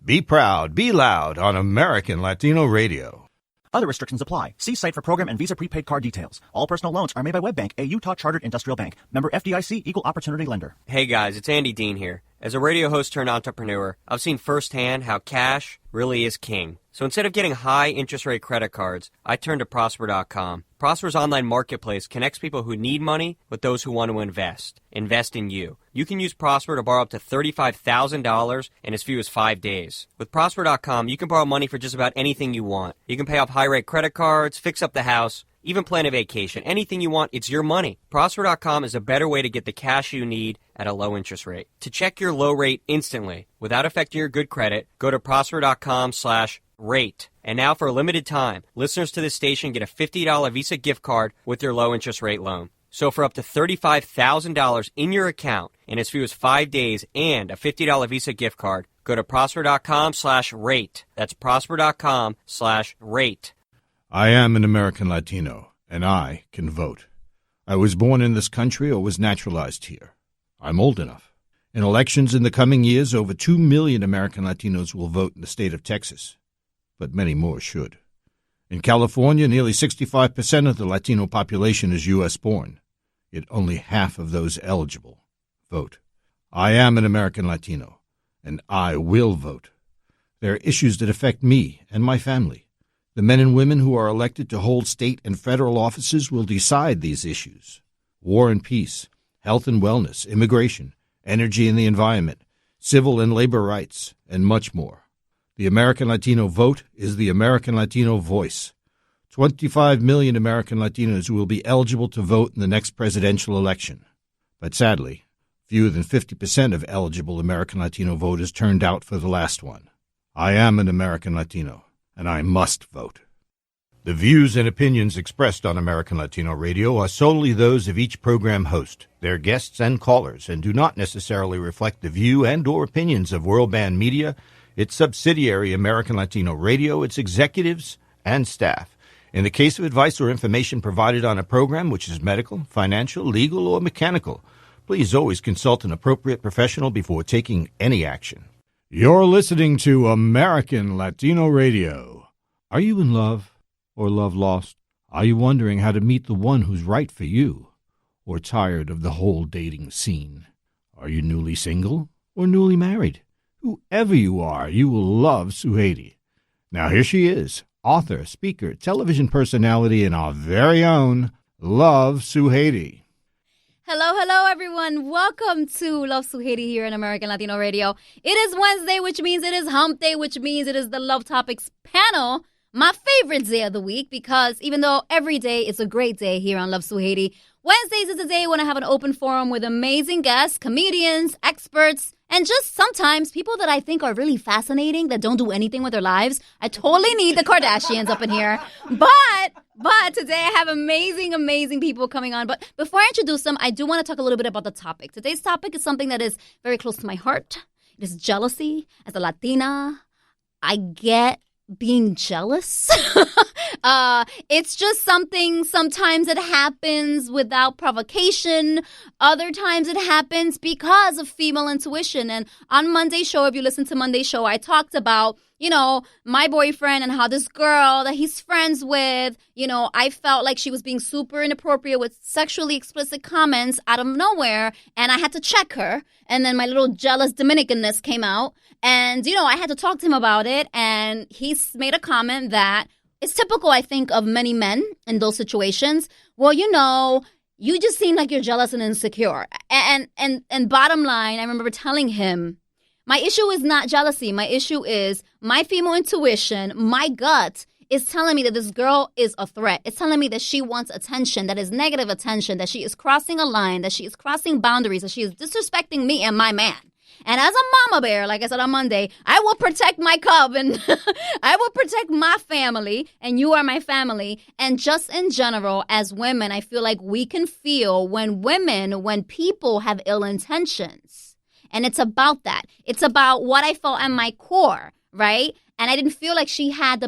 Be proud, be loud on American Latino Radio. Other restrictions apply. See site for program and Visa prepaid card details. All personal loans are made by WebBank, a Utah chartered industrial bank. Member FDIC, equal opportunity lender. Hey guys, it's Andy Dean here. As a radio host turned entrepreneur, I've seen firsthand how cash really is king. So instead of getting high interest rate credit cards, I turned to Prosper.com. Prosper's online marketplace connects people who need money with those who want to invest. Invest in you. You can use Prosper to borrow up to $35,000 in as few as 5 days. With Prosper.com, you can borrow money for just about anything you want. You can pay off high-rate credit cards, fix up the house, even plan a vacation. Anything you want, it's your money. Prosper.com is a better way to get the cash you need at a low interest rate. To check your low rate instantly, without affecting your good credit, go to Prosper.com/rate. And now for a limited time, listeners to this station get a $50 Visa gift card with their low interest rate loan. So for up to $35,000 in your account in as few as 5 days and a $50 Visa gift card, go to Prosper.com/rate. That's Prosper.com/rate. I am an American Latino, and I can vote. I was born in this country or was naturalized here. I'm old enough. In elections in the coming years, over 2 million American Latinos will vote in the state of Texas, but many more should. In California, nearly 65% of the Latino population is U.S.-born, yet only half of those eligible vote. I am an American Latino, and I will vote. There are issues that affect me and my family. The men and women who are elected to hold state and federal offices will decide these issues. War and peace, health and wellness, immigration, energy and the environment, civil and labor rights, and much more. The American Latino vote is the American Latino voice. 25 million American Latinos will be eligible to vote in the next presidential election. But sadly, fewer than 50% of eligible American Latino voters turned out for the last one. I am an American Latino, and I must vote. The views and opinions expressed on American Latino Radio are solely those of each program host, their guests and callers, and do not necessarily reflect the view and or opinions of World Band Media, its subsidiary American Latino Radio, its executives, and staff. In the case of advice or information provided on a program which is medical, financial, legal, or mechanical, please always consult an appropriate professional before taking any action. You're listening to American Latino Radio. Are you in love or love lost? Are you wondering how to meet the one who's right for you? Or tired of the whole dating scene? Are you newly single or newly married? Whoever you are, you will love Suheidi. Now here she is, author, speaker, television personality, and our very own Love Suheidi. Hello, everyone. Welcome to Love Suheidi here on American Latino Radio. It is Wednesday, which means it is Hump Day, which means it is the Love Topics panel, my favorite day of the week, because even though every day is a great day here on Love Suheidi, Wednesdays is a day when I have an open forum with amazing guests, comedians, experts, and just sometimes people that I think are really fascinating that don't do anything with their lives. I totally need the Kardashians up in here. But today I have amazing people coming on. But before I introduce them, I do want to talk a little bit about the topic. Today's topic is something that is very close to my heart. It is jealousy. As a Latina, I get being jealous. It's just something sometimes it happens without provocation. Other times it happens because of female intuition. And on Monday's show, if you listen to Monday's show, I talked about, my boyfriend and how this girl that he's friends with, I felt like she was being super inappropriate with sexually explicit comments out of nowhere. And I had to check her. And then my little jealous Dominicanness came out. And, I had to talk to him about it. And he's made a comment that it's typical, I think, of many men in those situations. Well, you just seem like you're jealous and insecure. And bottom line, I remember telling him, my issue is not jealousy. My issue is my female intuition, my gut is telling me that this girl is a threat. It's telling me that she wants attention, that is negative attention, that she is crossing a line, that she is crossing boundaries, that she is disrespecting me and my man. And as a mama bear, like I said on Monday, I will protect my cub and I will protect my family, and you are my family. And just in general, as women, I feel like we can feel when people have ill intentions. And it's about that. It's about what I felt at my core, right? And I didn't feel like she had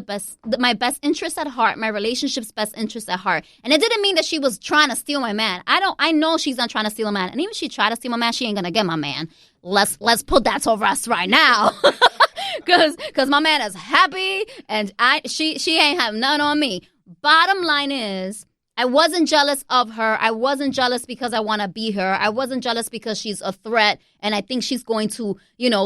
my best interest at heart, my relationship's best interest at heart. And it didn't mean that she was trying to steal my man. I know she's not trying to steal a man. And even if she tried to steal my man, she ain't gonna get my man. Let's put that over us right now. Because Because my man is happy, and she ain't have none on me. Bottom line is, I wasn't jealous of her. I wasn't jealous because I want to be her. I wasn't jealous because she's a threat and I think she's going to,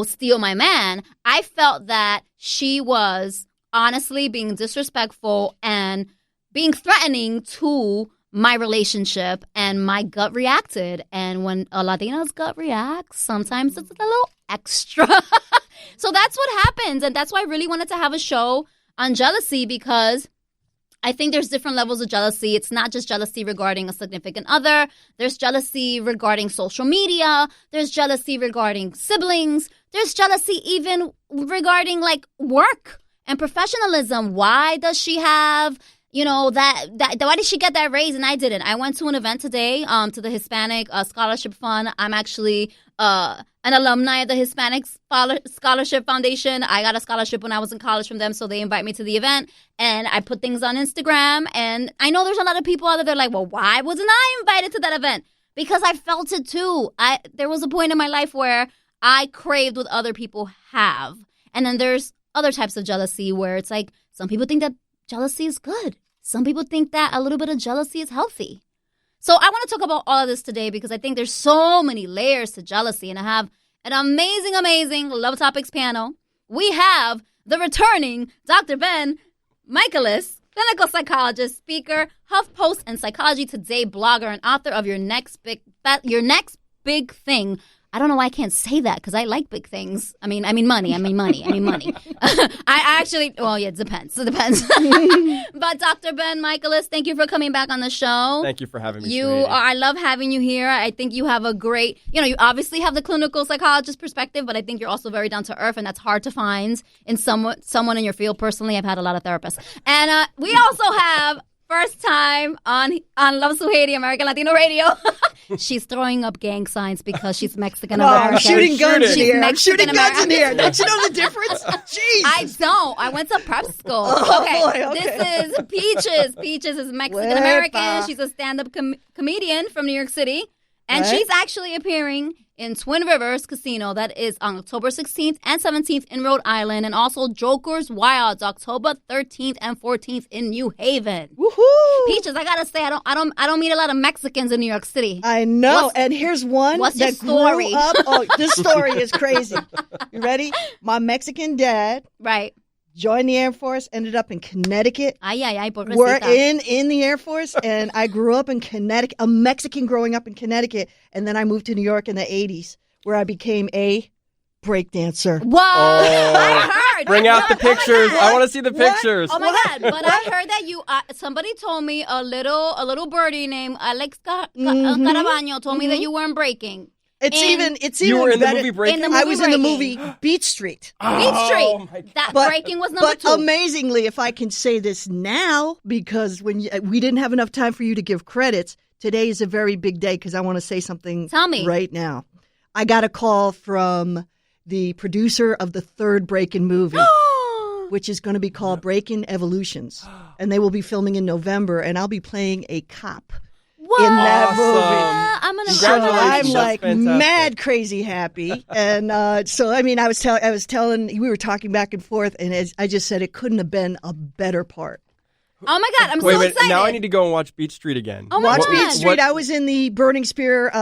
steal my man. I felt that she was honestly being disrespectful and being threatening to my relationship, and my gut reacted. And when a Latina's gut reacts, sometimes it's a little extra. So that's what happens. And that's why I really wanted to have a show on jealousy, because I think there's different levels of jealousy. It's not just jealousy regarding a significant other. There's jealousy regarding social media. There's jealousy regarding siblings. There's jealousy even regarding like work and professionalism. Why does she have, why did she get that raise and I didn't? I went to an event today to the Hispanic Scholarship Fund. I'm actually an alumni of the Hispanic Scholarship Foundation. I got a scholarship when I was in college from them, so they invite me to the event. And I put things on Instagram. And I know there's a lot of people out there like, well, why wasn't I invited to that event? Because I felt it too. There was a point in my life where I craved what other people have. And then there's other types of jealousy where it's like some people think that jealousy is good. Some people think that a little bit of jealousy is healthy. So I want to talk about all of this today because I think there's so many layers to jealousy. And I have an amazing Love Topics panel. We have the returning Dr. Ben Michaelis, clinical psychologist, speaker, HuffPost and Psychology Today blogger, and author of Your Next Big Thing. I don't know why I can't say that because I like big things. I mean money. I actually, well, yeah, it depends. But Dr. Ben Michaelis, thank you for coming back on the show. Thank you for having me. I love having you here. I think you have a great, you obviously have the clinical psychologist perspective, but I think you're also very down to earth, and that's hard to find in someone in your field. Personally, I've had a lot of therapists. And we also have first time on Love Suheidi, American Latino Radio. She's throwing up gang signs because she's Mexican American. I'm shooting guns in here. I'm shooting guns in here. American. Don't you know the difference? Jeez. I don't. I went to prep school. Okay. This is Peaches. Peaches is Mexican American. She's a stand-up comedian from New York City. And she's actually appearing in Twin Rivers Casino. That is on October 16th and 17th in Rhode Island. And also Joker's Wilds, October 13th and 14th in New Haven. Woohoo! Peaches, I gotta say, I don't meet a lot of Mexicans in New York City. I know. And here's one that grew up. Oh, this story is crazy. You ready? My Mexican dad. Right. Joined the Air Force, ended up in Connecticut. Pobrecita. We're in the Air Force, and I grew up in Connecticut, a Mexican growing up in Connecticut, and then I moved to New York in the 80s, where I became a breakdancer. Whoa! I heard. Bring out the pictures. I want to see the pictures. Oh my God! But I heard that you. Somebody told me a little birdie named Alex Carabaño told me that you weren't breaking. It's even you were in better. The movie Breaking? I was in the movie Beat Street. That Breaking was number 2. But amazingly, if I can say this now, because we didn't have enough time for you to give credits, today is a very big day because I want to say something right now. I got a call from the producer of the third Breaking movie, which is going to be called Breaking Evolutions. And they will be filming in November, and I'll be playing a cop. Whoa. In that movie. I'm like mad crazy happy. And so, I mean, I was telling, we were talking back and forth, and I just said it couldn't have been a better part. Oh my God, I'm so excited. Now I need to go and watch Beat Street again. Oh my God. Watch Beat Street. I was in the Burning Spear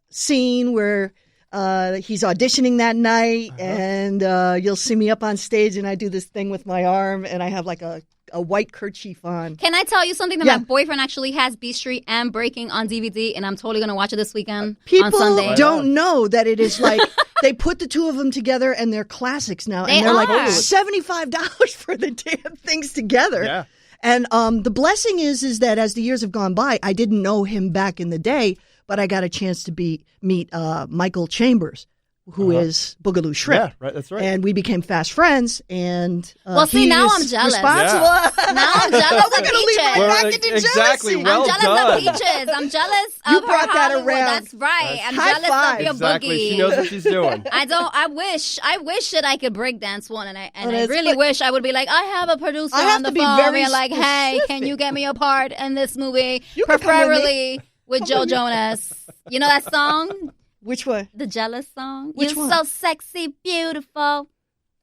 scene where he's auditioning that night, and you'll see me up on stage, and I do this thing with my arm, and I have like a white kerchief on. Can I tell you something? That my boyfriend actually has Beat Street and Breaking on DVD, and I'm totally going to watch it this weekend on Sunday. People don't know that it is like they put the two of them together, and they're classics now. They're like $75 for the damn things together. Yeah. And the blessing is that as the years have gone by, I didn't know him back in the day, but I got a chance to meet Michael Chambers, who is Boogaloo Shrimp. Yeah, right, that's right. And we became fast friends. And now I'm jealous. Responsible. Yeah. Now I'm jealous of We're gonna leave Peaches. right back into Exactly. jealousy. Well I'm jealous done. of Peaches. I'm jealous of You her brought that Hollywood. around. That's right. I'm High jealous five. of your Exactly. boogie. She knows what she's doing. I wish that I could break dance one, and I that's really good. wish I would be like, I have a producer I have on the to be phone very being like, hey, specific. can you get me a part in this movie? You can come with me. Preferably with Joe Jonas. You know that song? Which one? The Jealous song? Which You're one? so sexy, beautiful.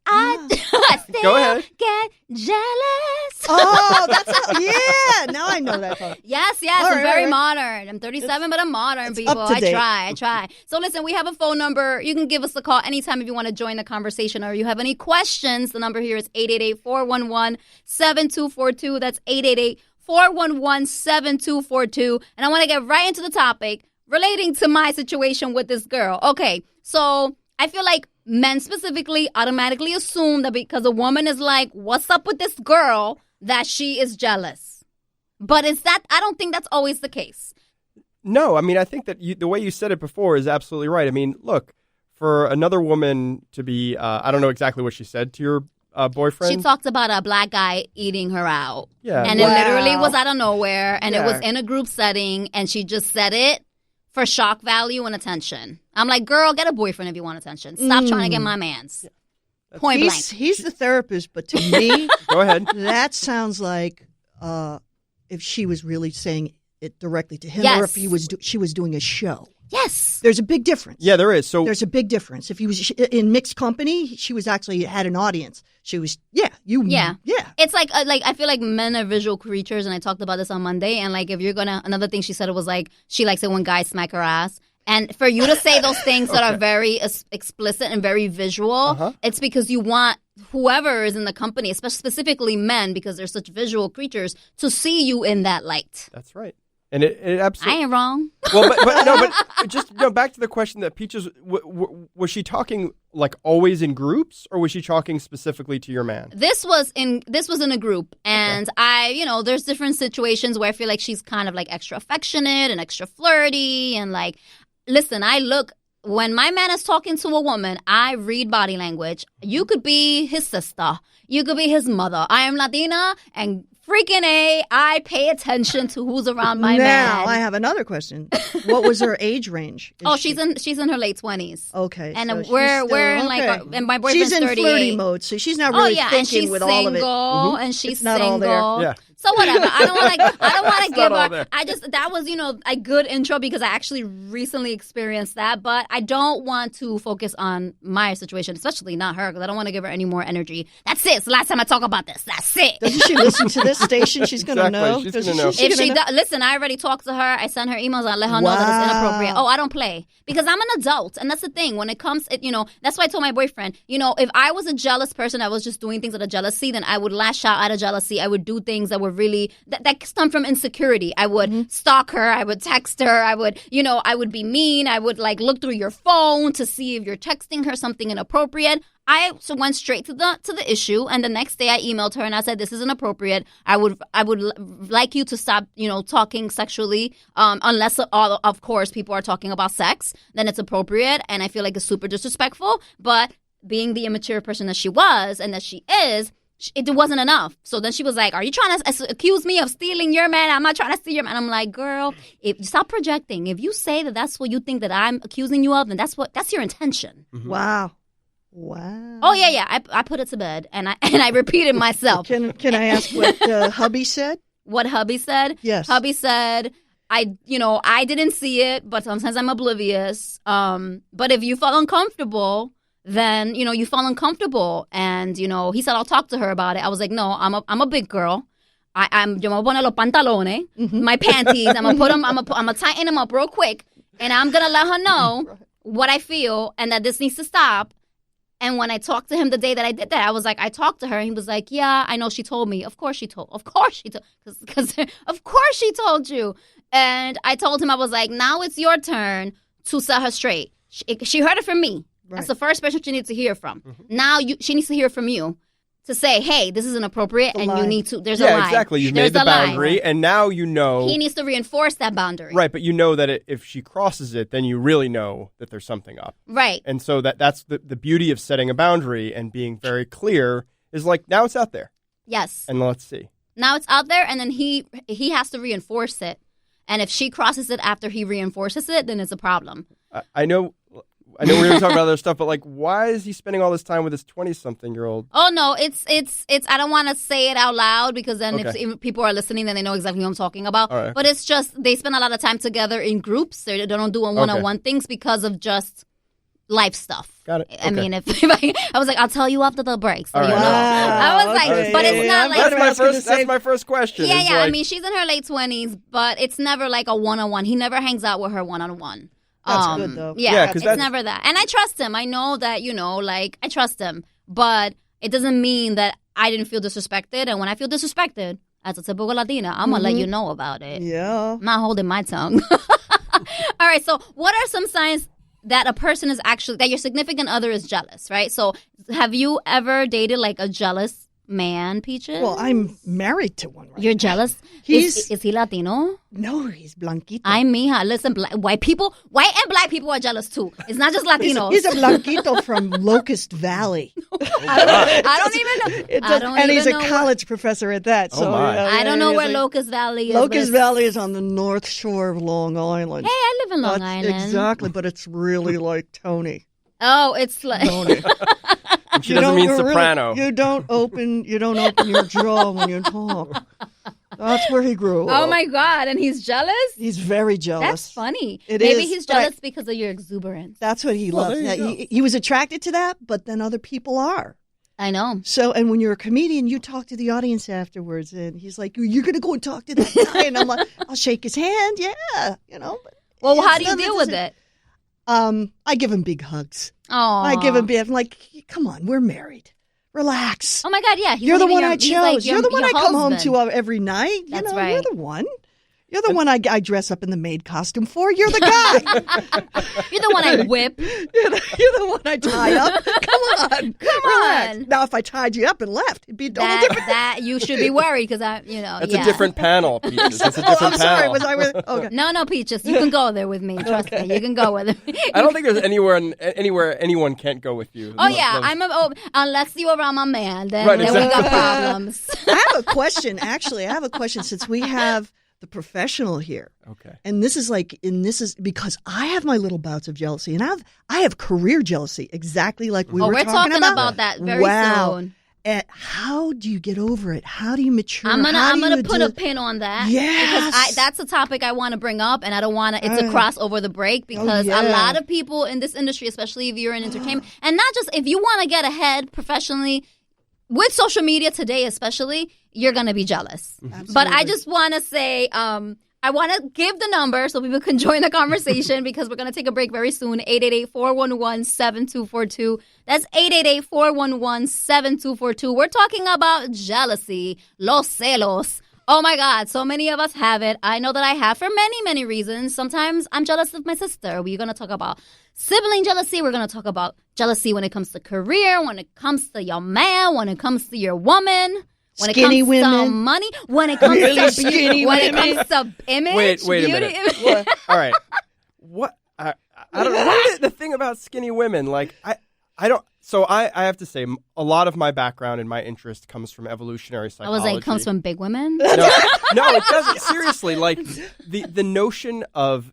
I still Go ahead. get jealous? Oh, yeah. Now I know that song. Yes. All I'm right, very all right. modern. I'm 37, but I'm modern, people. up to date. I try. So listen, we have a phone number. You can give us a call anytime if you want to join the conversation or you have any questions. The number here is 888-411-7242. That's 888-411-7242. And I want to get right into the topic relating to my situation with this girl. Okay, so I feel like men specifically automatically assume that because a woman is like, what's up with this girl, that she is jealous. But I don't think that's always the case. No, I mean, I think that the way you said it before is absolutely right. I mean, look, for another woman to be, I don't know exactly what she said to your boyfriend. She talked about a black guy eating her out. Yeah. And Wow. it literally was out of nowhere, and it Yeah. was in a group setting, and she just said it for shock value and attention. I'm like, girl, get a boyfriend if you want attention. Stop trying to get my mans. Point blank. He's the therapist, but to me, Go ahead. that sounds like if she was really saying it directly to him, Yes. or if she was doing a show. Yes. There's a big difference. Yeah, there is. So There's a big difference. If he was in mixed company, she was actually had an audience. She was, yeah. It's like I feel like men are visual creatures, and I talked about this on Monday. And like, if you're gonna, another thing she said was like she likes it when guys smack her ass. And for you to say those things that are very explicit and very visual, it's because you want whoever is in the company, especially specifically men, because they're such visual creatures, to see you in that light. that's right. And it absolutely. I ain't wrong. Well, but just back to the question that Peaches, was she talking like always in groups, or was she talking specifically to your man? This was in a group, and there's different situations where I feel like she's kind of like extra affectionate and extra flirty, and like, listen, when my man is talking to a woman, I read body language. You could be his sister, you could be his mother. I am Latina, and freaking A, I pay attention to who's around my man. Now I have another question. What was her age range? She's in her late 20s. Okay, And so she's we're still- in okay. and my boyfriend's she's in 38. flirty mode, so she's not really and thinking she's with single, all of it. and she's It's not all single. there. Yeah. So whatever. I don't want to give all her. there. That was a good intro because I actually recently experienced that, but I don't want to focus on my situation, especially not her, because I don't want to give her any more energy. That's it. It's the last time I talk about this. That's it. Doesn't she listen to this station? She's going to Exactly. know. She's Doesn't gonna know. If she gonna know? listen, I already talked to her. I sent her emails. I let her know that it's inappropriate. Oh, I don't play because I'm an adult, and that's the thing. When it comes, that's why I told my boyfriend, if I was a jealous person, I was just doing things out of jealousy, then I would lash out of jealousy. I would do things that were really that stem from insecurity. I would stalk her. I would text her. I would, I would be mean. I would like look through your phone to see if you're texting her something inappropriate. I went straight to the issue, and the next day I emailed her and I said, "This is inappropriate. I would like you to stop, talking sexually, unless of course people are talking about sex. Then it's appropriate, and I feel like it's super disrespectful. But being the immature person that she was and that she is, it wasn't enough. So then she was like, "Are you trying to accuse me of stealing your man? I'm not trying to steal your man." I'm like, "Girl, if stop projecting. If you say that that's what you think that I'm accusing you of, then that's your intention." Mm-hmm. Wow. Oh yeah. I put it to bed and I repeated myself. Can I ask what hubby said? What hubby said? Yes. Hubby said, I didn't see it, but sometimes I'm oblivious. But if you feel uncomfortable, then you feel uncomfortable. And he said, "I'll talk to her about it." I was like, "No, I'm a big girl. Yo me voy a poner los pantalones, my panties. I'm gonna tighten them up real quick, and I'm gonna let her know what I feel and that this needs to stop." And when I talked to him the day that I did that, I was like, I talked to her. And he was like, "Yeah, I know she told me. Of course she told. Because of course she told you." And I told him, I was like, "Now it's your turn to set her straight. She heard it from me. Right. That's the first person she needs to hear from. Now she needs to hear from you to say, hey, this is inappropriate, and you need to. There's a line. Yeah, exactly. You've There's made the a line. boundary, and now you know. He needs to reinforce that boundary. Right, but you know that if she crosses it, then you really know that there's something up. Right. And so that's the beauty of setting a boundary and being very clear is like, now it's out there. Yes. And let's see. Now it's out there, and then he has to reinforce it. And if she crosses it after he reinforces it, then it's a problem. I know we're going to talk about other stuff, but like, why is he spending all this time with his 20-something-year-old? Oh no, it's. I don't want to say it out loud because then Okay. if people are listening, then they know exactly what I'm talking about. All right. But it's just they spend a lot of time together in groups. They don't do one-on-one things because of just life stuff. Got it. I Okay. mean, if I was like, I'll tell you after the break, so All you know. right. I was like, Okay. but it's not like That's my first question. Yeah, is yeah. like- I mean, she's in her late 20s, but it's never like a one-on-one. He never hangs out with her one-on-one. That's good, though. Yeah, 'cause it's that's- never that. And I trust him. I know that, like, I trust him. But it doesn't mean that I didn't feel disrespected. And when I feel disrespected, as a typical Latina, I'm going to let you know about it. Yeah. I'm not holding my tongue. All right, so what are some signs that a person is actually, that your significant other is jealous, right? So have you ever dated, like, a jealous man, Peaches? Well, I'm married to one right You're now. jealous? He's- Is he Latino? No, he's blanquito. Ay, mija, listen, white and black people are jealous too. It's not just Latinos. He's a blanquito from Locust Valley. I don't even know. And he's a college professor at that. Oh, So my. I don't know he's where like- Locust Valley is. Locust Valley is on the north shore of Long Island. Hey, I live in Long That's Island. Exactly, but it's really like Tony. Oh, it's like Tony. And she doesn't mean you're soprano. you don't open your jaw when you talk. That's where he grew up. oh my God, and he's jealous? He's very jealous. That's funny. It Maybe is, he's but jealous because of your exuberance. That's what he loves. there you Yeah, he was attracted to that, but then other people are. I know. So, and when you're a comedian, you talk to the audience afterwards, and he's like, "You're going to go and talk to that guy," and I'm like, "I'll shake his hand, yeah, But Well, it's how do you not- deal with it? I give him big hugs. Oh, I give him I'm like, "Come on, we're married. Relax. Oh my God, yeah. He's You're the even one your- I he's chose. like You're the one I your come home husband. to every night. That's You're right. the one. You're the one I dress up in the maid costume for. You're the guy. You're the one I whip. You're the one I tie up. Come on. Relax. on. Now, if I tied you up and left, it'd be a total different. That you should be worried because That's yeah. a different panel, Peaches. It's a Oh, different I'm sorry. panel. Was I with? Okay. No, Peaches, you can go there with me. Trust me, you can go with me. I don't think there's anywhere anyone can't go with you. Oh yeah, unless you around my man, then, Right, then we exactly. got problems. I have a question. Actually, I have a question since we have the professional here. Okay. And this is because I have my little bouts of jealousy, and I have career jealousy, exactly like we were we're talking about that very soon. And how do you get over it? How do you mature? I'm How do gonna you put do- a pin on that. Yes. Because that's a topic I want to bring up, and I don't want to. It's a cross over the break because yeah. a lot of people in this industry, especially if you're in entertainment, and not just if you want to get ahead professionally with social media today, especially, you're gonna be jealous. But I just want to say, I want to give the number so people can join the conversation because we're going to take a break very soon. 888-411-7242. That's 888-411-7242. We're talking about jealousy, los celos. Oh my God, so many of us have it. I know that I have for many, many reasons. Sometimes I'm jealous of my sister. We're going to talk about sibling jealousy. We're going to talk about jealousy when it comes to career, when it comes to your man, when it comes to your woman. When Skinny it comes women. to money, when it comes Really to skinny when it women. comes to image, Wait a beauty, minute. image. What? All right. What? I don't know. What is the thing about skinny women? Like, I don't. So I have to say, a lot of my background and my interest comes from evolutionary I psychology. was like, comes from big women. No, it doesn't. Seriously, like the notion of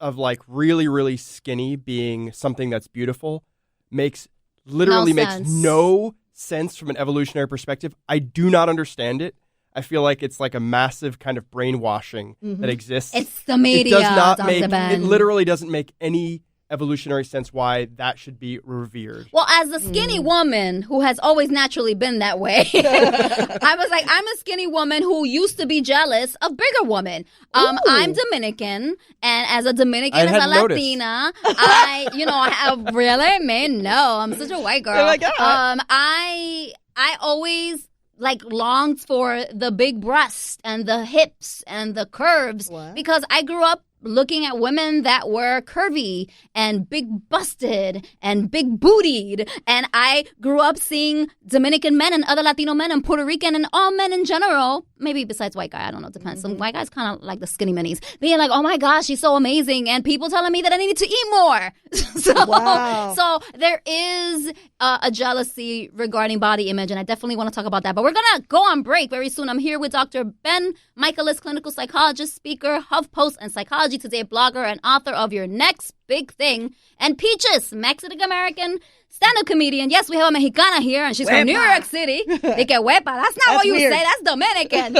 like really, really skinny being something that's beautiful makes No makes sense. no sense from an evolutionary perspective. I do not understand it. I feel like it's like a massive kind of brainwashing that exists. It's the media. It does not Dr. make. Ben. It literally doesn't make any evolutionary sense why that should be revered. Well, as a skinny woman who has always naturally been that way, I was like, I'm a skinny woman who used to be jealous of bigger women. I'm Dominican, and as a Dominican, I as a hadn't noticed. Latina, I have really, man, no, I'm such a white girl. Oh my God. I always like longed for the big breast and the hips and the curves because I grew up looking at women that were curvy and big busted and big bootied. And I grew up seeing Dominican men and other Latino men and Puerto Rican and all men in general, maybe besides white guy, I don't know, depends. Some white guys kind of like the skinny minis, being like, oh my gosh, she's so amazing. And people telling me that I needed to eat more. So there is a jealousy regarding body image. And I definitely want to talk about that. But we're going to go on break very soon. I'm here with Dr. Ben Michaelis, clinical psychologist, speaker, HuffPost, and Psychology Today blogger and author of Your Next Big Thing, and Peaches, Mexican American stand-up comedian. Yes, we have a Mexicana here, and she's from New York City. De que huepa. That's not what you weird. say. That's Dominican.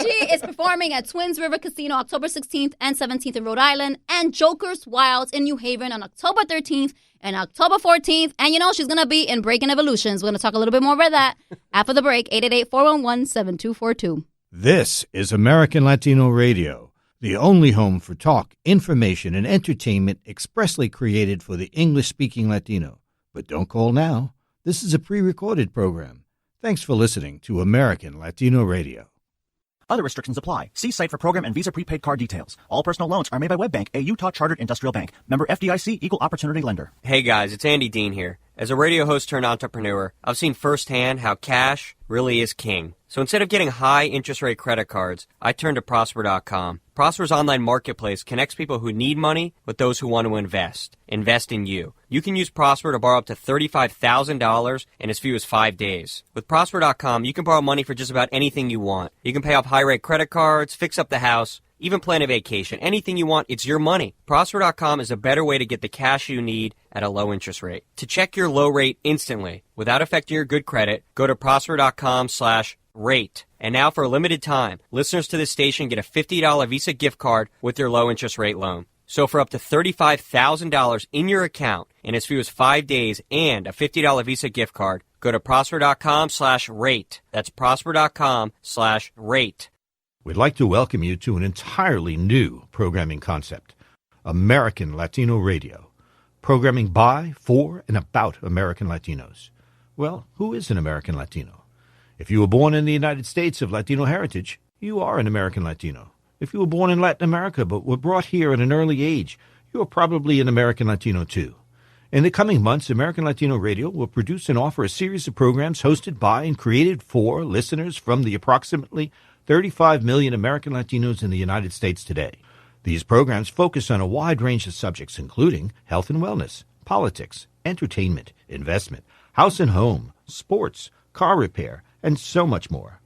She is performing at Twins River Casino October 16th and 17th in Rhode Island, and Joker's Wilds in New Haven on October 13th and October 14th. And, she's going to be in Breaking Evolutions. We're going to talk a little bit more about that after the break. 888-411-7242. This is American Latino Radio, the only home for talk, information, and entertainment expressly created for the English-speaking Latino. But don't call now. This is a pre-recorded program. Thanks for listening to American Latino Radio. Other restrictions apply. See site for program and Visa prepaid card details. All personal loans are made by WebBank, a Utah Chartered Industrial Bank. Member FDIC, Equal Opportunity Lender. Hey guys, it's Andy Dean here. As a radio host turned entrepreneur, I've seen firsthand how cash really is king. So instead of getting high interest rate credit cards, I turned to Prosper.com. Prosper's online marketplace connects people who need money with those who want to invest. Invest in you. You can use Prosper to borrow up to $35,000 in as few as 5 days. With Prosper.com, you can borrow money for just about anything you want. You can pay off high-rate credit cards, fix up the house, even plan a vacation. Anything you want, it's your money. Prosper.com is a better way to get the cash you need at a low interest rate. To check your low rate instantly, without affecting your good credit, go to Prosper.com/rate. And now for a limited time, listeners to this station get a $50 Visa gift card with your low interest rate loan. So for up to $35,000 in your account in as few as 5 days and a $50 Visa gift card, go to Prosper.com/rate. That's Prosper.com/rate. We'd like to welcome you to an entirely new programming concept, American Latino Radio, programming by, for, and about American Latinos. Well, who is an American Latino? If you were born in the United States of Latino heritage, you are an American Latino. If you were born in Latin America but were brought here at an early age, you are probably an American Latino too. In the coming months, American Latino Radio will produce and offer a series of programs hosted by and created for listeners from the approximately 35 million American Latinos in the United States today. These programs focus on a wide range of subjects, including health and wellness, politics, entertainment, investment, house and home, sports, car repair, and so much more.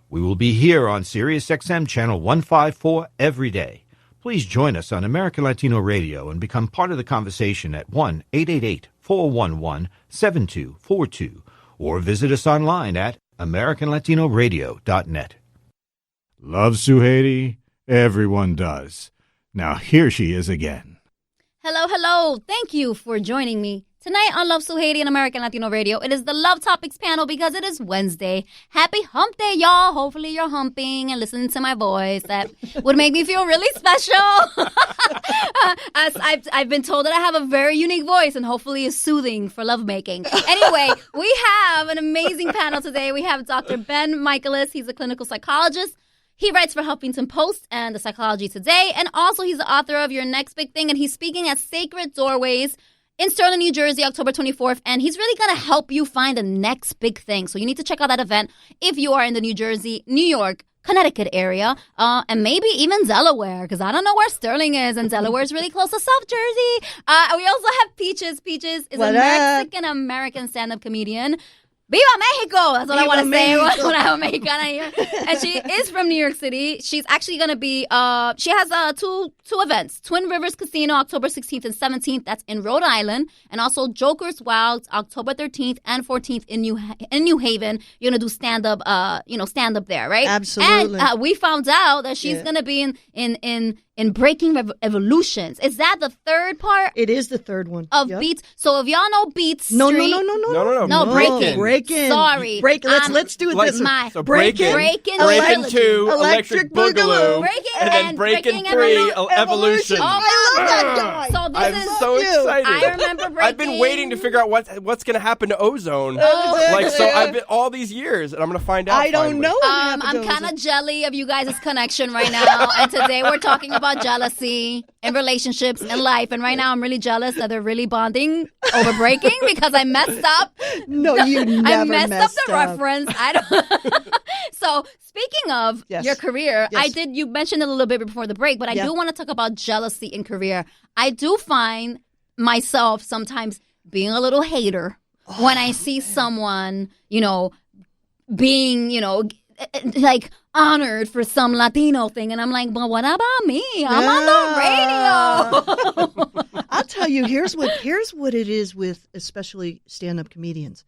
We will be here on SiriusXM Channel 154 every day. Please join us on American Latino Radio and become part of the conversation at 1-888-411-7242 or visit us online at AmericanLatinoRadio.net. Love Suhaiti? Everyone does. Now here she is again. Hello, hello. Thank you for joining me tonight on Love Suhaiti and American Latino Radio. It is the Love Topics panel because it is Wednesday. Happy hump day, y'all. Hopefully you're humping and listening to my voice. That would make me feel really special. As I've been told that I have a very unique voice and hopefully is soothing for lovemaking. Anyway, we have an amazing panel today. We have Dr. Ben Michaelis. He's a clinical psychologist. He writes for Huffington Post and the Psychology Today, and also he's the author of Your Next Big Thing, and he's speaking at Sacred Doorways in Sterling, New Jersey, October 24th, and he's really going to help you find the next big thing. So you need to check out that event if you are in the New Jersey, New York, Connecticut area, and maybe even Delaware, because I don't know where Sterling is, and Delaware is really close to South Jersey. We also have Peaches. Peaches is a Mexican-American stand-up comedian. Viva Mexico! That's what I want to say when I have a Mexicana here. And she is from New York City. She's actually going to be, she has two events. Twin Rivers Casino, October 16th and 17th. That's in Rhode Island. And also Joker's Wilds, October 13th and 14th in New Haven. You're going to do stand-up, stand-up there, right? Absolutely. And we found out that she's going to be in Breaking Evolutions. Is that the third part? It is the third one. Of Beats. So if y'all know Beats Street. No, Breaking. Sorry. Let's do this. So Breaking 2, Electric Boogaloo, and then Breaking 3, Evolution. Oh, I love that guy. So I'm so excited. I remember Breaking. I've been waiting to figure out what's going to happen to ozone. I've been all these years, and I'm going to find out. I don't know. I'm kind of jelly of you guys' connection right now, and today we're talking about jealousy in relationships and life. And right now, I'm really jealous that they're really bonding over Breaking because I messed up. No, you never messed up the reference. I don't. So speaking of your career, you mentioned it a little bit before the break, but I do want to talk about jealousy in career. I do find myself sometimes being a little hater when I see someone, being, like honored for some Latino thing, and I'm like, but what about me? I'm on the radio. I'll tell you, here's what it is with especially stand-up comedians.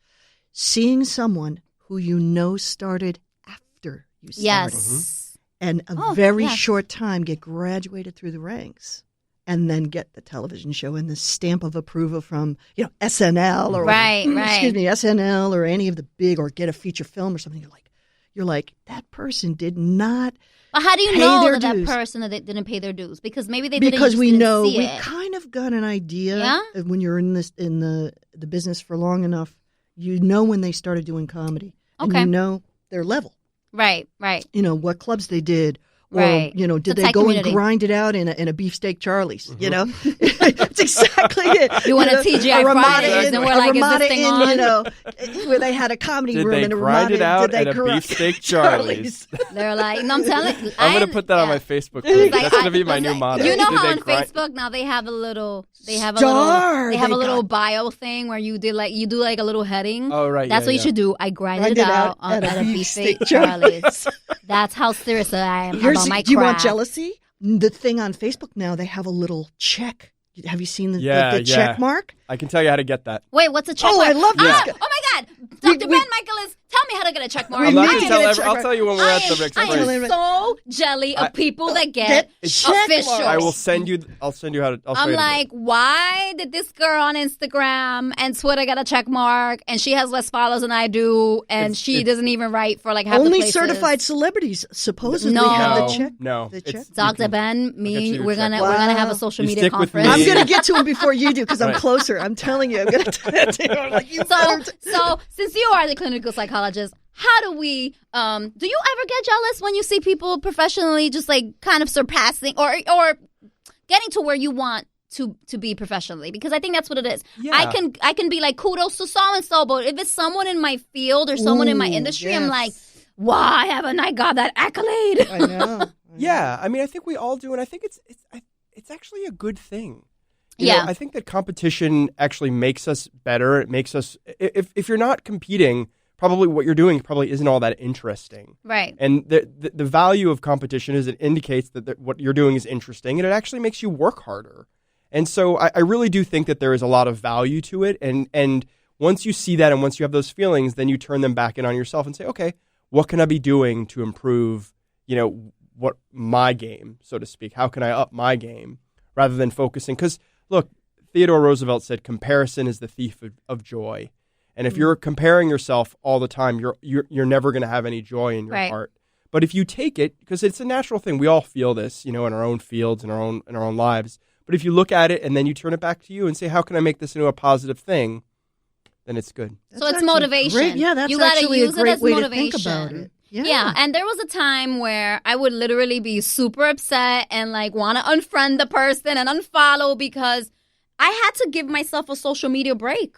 Seeing someone who you know started after you started. Yes. And a very short time get graduated through the ranks and then get the television show and the stamp of approval from, SNL or SNL or any of the big, or get a feature film or something. You're like, that person did not. But how do you know that person that didn't pay their dues? Because maybe they didn't. Because we know we it. kind of got an idea when you're in the business for long enough. You know when they started doing comedy, and you know their level. Right. What clubs they did. Or, right. Did they go and grind it out in a beefsteak Charlie's? It's exactly it. You want a TGI Fridays, and we're like, is this thing on? Where they had a comedy room and a grind it out did they at a beefsteak Charlie's? They're like, no, I'm telling you. I'm going to put that on my Facebook page. That's going to be my new motto. You know how on Facebook now they have a little, bio thing where you do like a little heading. Oh, right. That's what you should do. I grind it out at a beefsteak Charlie's. That's how serious I am about my craft. Do you want jealousy? The thing on Facebook now, they have a little check. Have you seen the check mark? I can tell you how to get that. Wait, what's a check mark? I love this guy. Oh my God. Dr. Ben Michaelis, tell me how to get a check mark. I'll tell you when we're at the next break. I am so jelly of people that get officials. I'll send you how to. I'm like, why did this girl on Instagram and Twitter get a check mark, and she has less followers than I do, and she doesn't even write for like half the places? Only certified celebrities supposedly have the check. No, Dr. Ben, we're gonna have a social media conference. I'm gonna get to him before you do because I'm closer. I'm telling you, I'm gonna do that to you. Like, so since you are the clinical psychologist, how do we do you ever get jealous when you see people professionally just like kind of surpassing or getting to where you want to be professionally? Because I think that's what it is. Yeah. I can be like, kudos to so and so, but if it's someone in my field or someone in my industry, I'm like, why haven't I got that accolade? I know. Yeah, I mean, I think we all do, and I think it's actually a good thing. You know, I think that competition actually makes us better. It makes us, if you're not competing, probably what you're doing probably isn't all that interesting. Right. And the value of competition is it indicates that what you're doing is interesting, and it actually makes you work harder. And so I really do think that there is a lot of value to it. And once you see that and once you have those feelings, then you turn them back in on yourself and say, okay, what can I be doing to improve, what my game, so to speak? How can I up my game rather than focusing? Because look, Theodore Roosevelt said, comparison is the thief of joy. And if you're comparing yourself all the time, you're never going to have any joy in your heart. But if you take it, because it's a natural thing, we all feel this, in our own fields, in our own lives. But if you look at it and then you turn it back to you and say, how can I make this into a positive thing? Then it's good. So it's motivation. Great. Yeah, that's you gotta actually use a great it as way motivation. to think about it. Yeah, and there was a time where I would literally be super upset and like want to unfriend the person and unfollow because I had to give myself a social media break.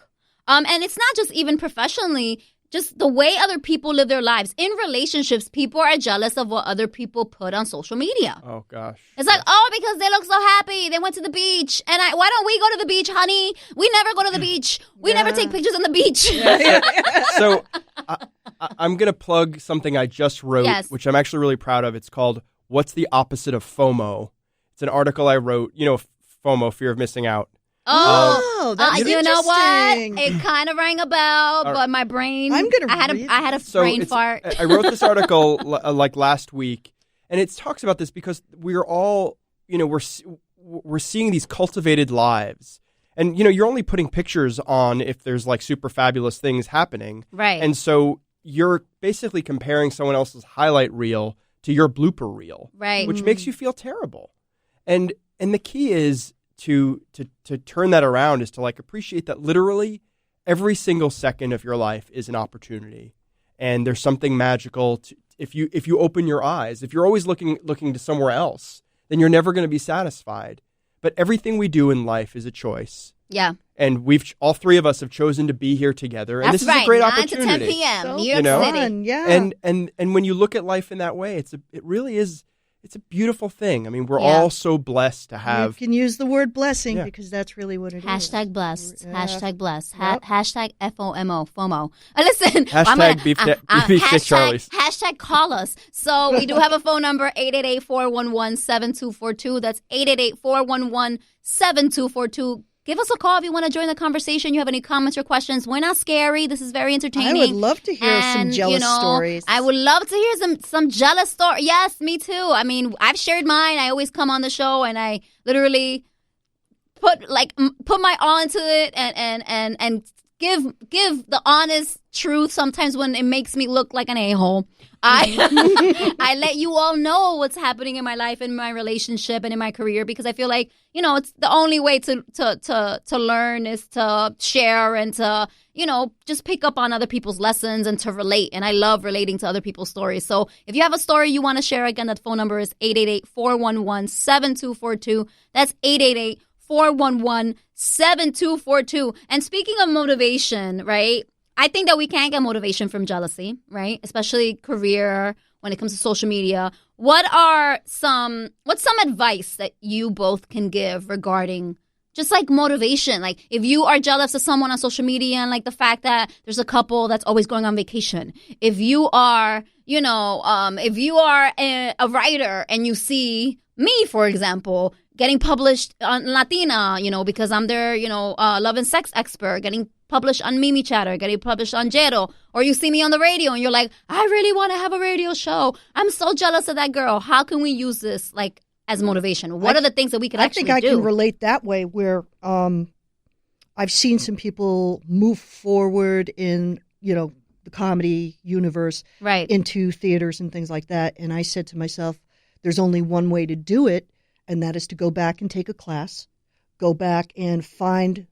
And it's not just even professionally, just the way other people live their lives. In relationships, people are jealous of what other people put on social media. Oh, gosh. It's like, because they look so happy. They went to the beach. And why don't we go to the beach, honey? We never go to the beach. We never take pictures on the beach. So I'm going to plug something I just wrote, which I'm actually really proud of. It's called What's the Opposite of FOMO? It's an article I wrote, FOMO, fear of missing out. Oh, that's you know what? It kind of rang a bell, but my brain. I had a brain fart. I wrote this article like last week, and it talks about this because we're all, we're seeing these cultivated lives, and you're only putting pictures on if there's like super fabulous things happening, right? And so you're basically comparing someone else's highlight reel to your blooper reel, right? Which makes you feel terrible, and the key is. To turn that around is to like appreciate that literally every single second of your life is an opportunity, and there's something magical if you open your eyes. If you're always looking to somewhere else, then you're never going to be satisfied. But everything we do in life is a choice. Yeah. And all three of us have chosen to be here together, and That's this is a great 9 opportunity. to 10 p.m. So New York City. fun, yeah. And when you look at life in that way, it really is. it's a beautiful thing. I mean, we're all so blessed to have. You can use the word blessing because that's really what it is. Hashtag blessed. Hashtag blessed. Hashtag FOMO. FOMO. Listen. Hashtag beef stick Charlies. Hashtag call us. So we do have a phone number, 888-411-7242. That's 888-411-7242. Give us a call if you want to join the conversation. You have any comments or questions. We're not scary. This is very entertaining. I would love to hear some jealous stories. I would love to hear some jealous stories. Yes, me too. I mean, I've shared mine. I always come on the show and I literally put my all into it and give the honest truth sometimes when it makes me look like an a-hole. I let you all know what's happening in my life, in my relationship, and in my career, because I feel like, it's the only way to learn is to share and to, just pick up on other people's lessons and to relate. And I love relating to other people's stories. So if you have a story you want to share, again, that phone number is 888-411-7242. That's 888-411-7242. And speaking of motivation, right? I think that we can get motivation from jealousy, right? Especially career, when it comes to social media. What's some advice that you both can give regarding just like motivation? Like if you are jealous of someone on social media and like the fact that there's a couple that's always going on vacation. If you are, if you are a writer and you see me, for example, getting published on Latina, because I'm their, love and sex expert, getting published on Mimi Chatter, getting published on Jero, or you see me on the radio and you're like, I really want to have a radio show. I'm so jealous of that girl. How can we use this like as motivation? What are the things that we could actually do? I think I can relate that way where I've seen some people move forward in, the comedy universe into theaters and things like that. And I said to myself, there's only one way to do it, and that is to go back and take a class, go back and find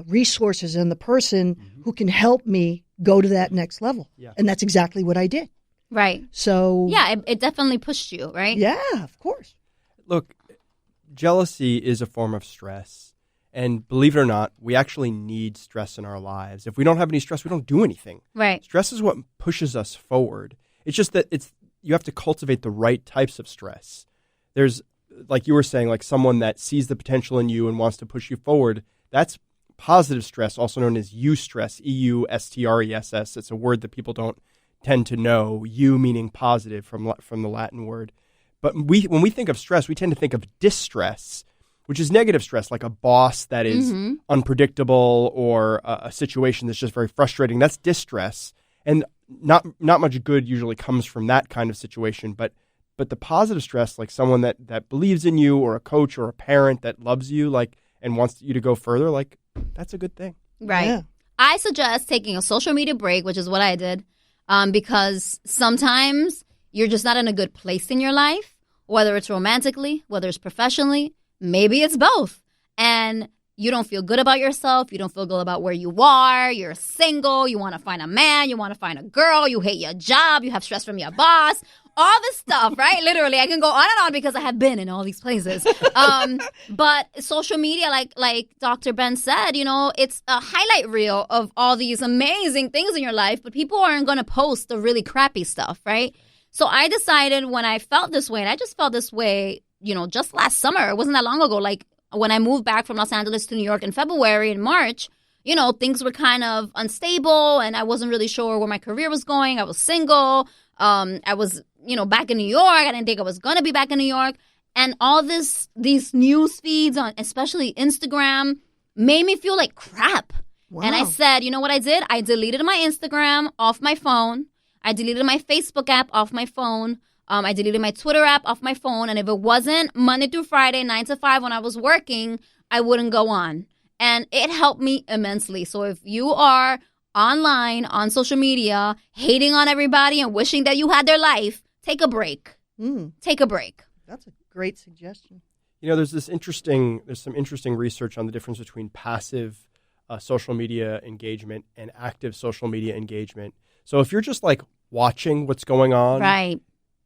resources and the person who can help me go to that next level. Yeah. And that's exactly what I did. Right. So yeah, it definitely pushed you, right? Yeah, of course. Look, jealousy is a form of stress. And believe it or not, we actually need stress in our lives. If we don't have any stress, we don't do anything. Right. Stress is what pushes us forward. It's just that you have to cultivate the right types of stress. There's, like you were saying, like someone that sees the potential in you and wants to push you forward. That's positive stress, also known as eustress, E-U-S-T-R-E-S-S. It's a word that people don't tend to know, eu meaning positive from the Latin word. But when we think of stress, we tend to think of distress, which is negative stress, like a boss that is unpredictable or a situation that's just very frustrating. That's distress. And not much good usually comes from that kind of situation. But the positive stress, like someone that believes in you, or a coach or a parent that loves you, like, and wants you to go further, like, that's a good thing. Right. Yeah. I suggest taking a social media break, which is what I did, because sometimes you're just not in a good place in your life, whether it's romantically, whether it's professionally, maybe it's both. And you don't feel good about yourself. You don't feel good about where you are. You're single. You want to find a man. You want to find a girl. You hate your job. You have stress from your boss. All this stuff, right? Literally, I can go on and on because I have been in all these places. But social media, like Dr. Ben said, it's a highlight reel of all these amazing things in your life, but people aren't going to post the really crappy stuff, right? So I decided when I felt this way, and I just felt this way, just last summer. It wasn't that long ago. Like when I moved back from Los Angeles to New York in February and March, things were kind of unstable and I wasn't really sure where my career was going. I was single. I was, back in New York. I didn't think I was going to be back in New York. And all these news feeds on especially Instagram made me feel like crap. Wow. And I said, you know what I did? I deleted my Instagram off my phone. I deleted my Facebook app off my phone. I deleted my Twitter app off my phone. And if it wasn't Monday through Friday, 9 to 5 when I was working, I wouldn't go on. And it helped me immensely. So if you are online, on social media, hating on everybody and wishing that you had their life, take a break. Take a break. That's a great suggestion. There's some interesting research on the difference between passive social media engagement and active social media engagement. So if you're just like watching what's going on, right,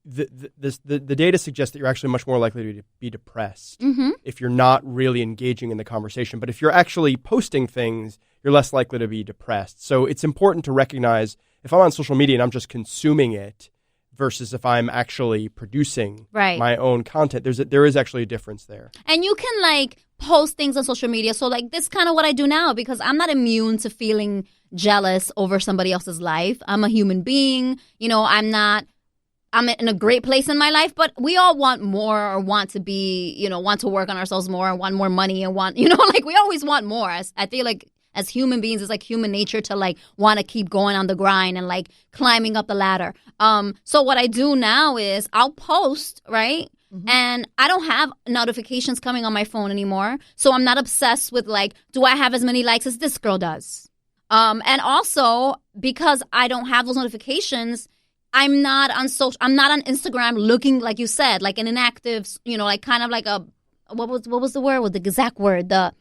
the data suggests that you're actually much more likely to be depressed if you're not really engaging in the conversation. But if you're actually posting things, you're less likely to be depressed. So it's important to recognize if I'm on social media and I'm just consuming it, versus if I'm actually producing Right. my own content. There is actually a difference there. And you can like post things on social media. So like this is kind of what I do now because I'm not immune to feeling jealous over somebody else's life. I'm a human being. You know, I'm in a great place in my life, but we all want more or want to be, you know, want to work on ourselves more and want more money and want, you know, like we always want more. I feel like as human beings, it's like human nature to like want to keep going on the grind and like climbing up the ladder. So what I do now is I'll post, right? Mm-hmm. And I don't have notifications coming on my phone anymore. So I'm not obsessed with like, do I have as many likes as this girl does? And also because I don't have those notifications, I'm not on Instagram looking, like you said, like an inactive, you know, like kind of like a, what was the word? What the exact word? The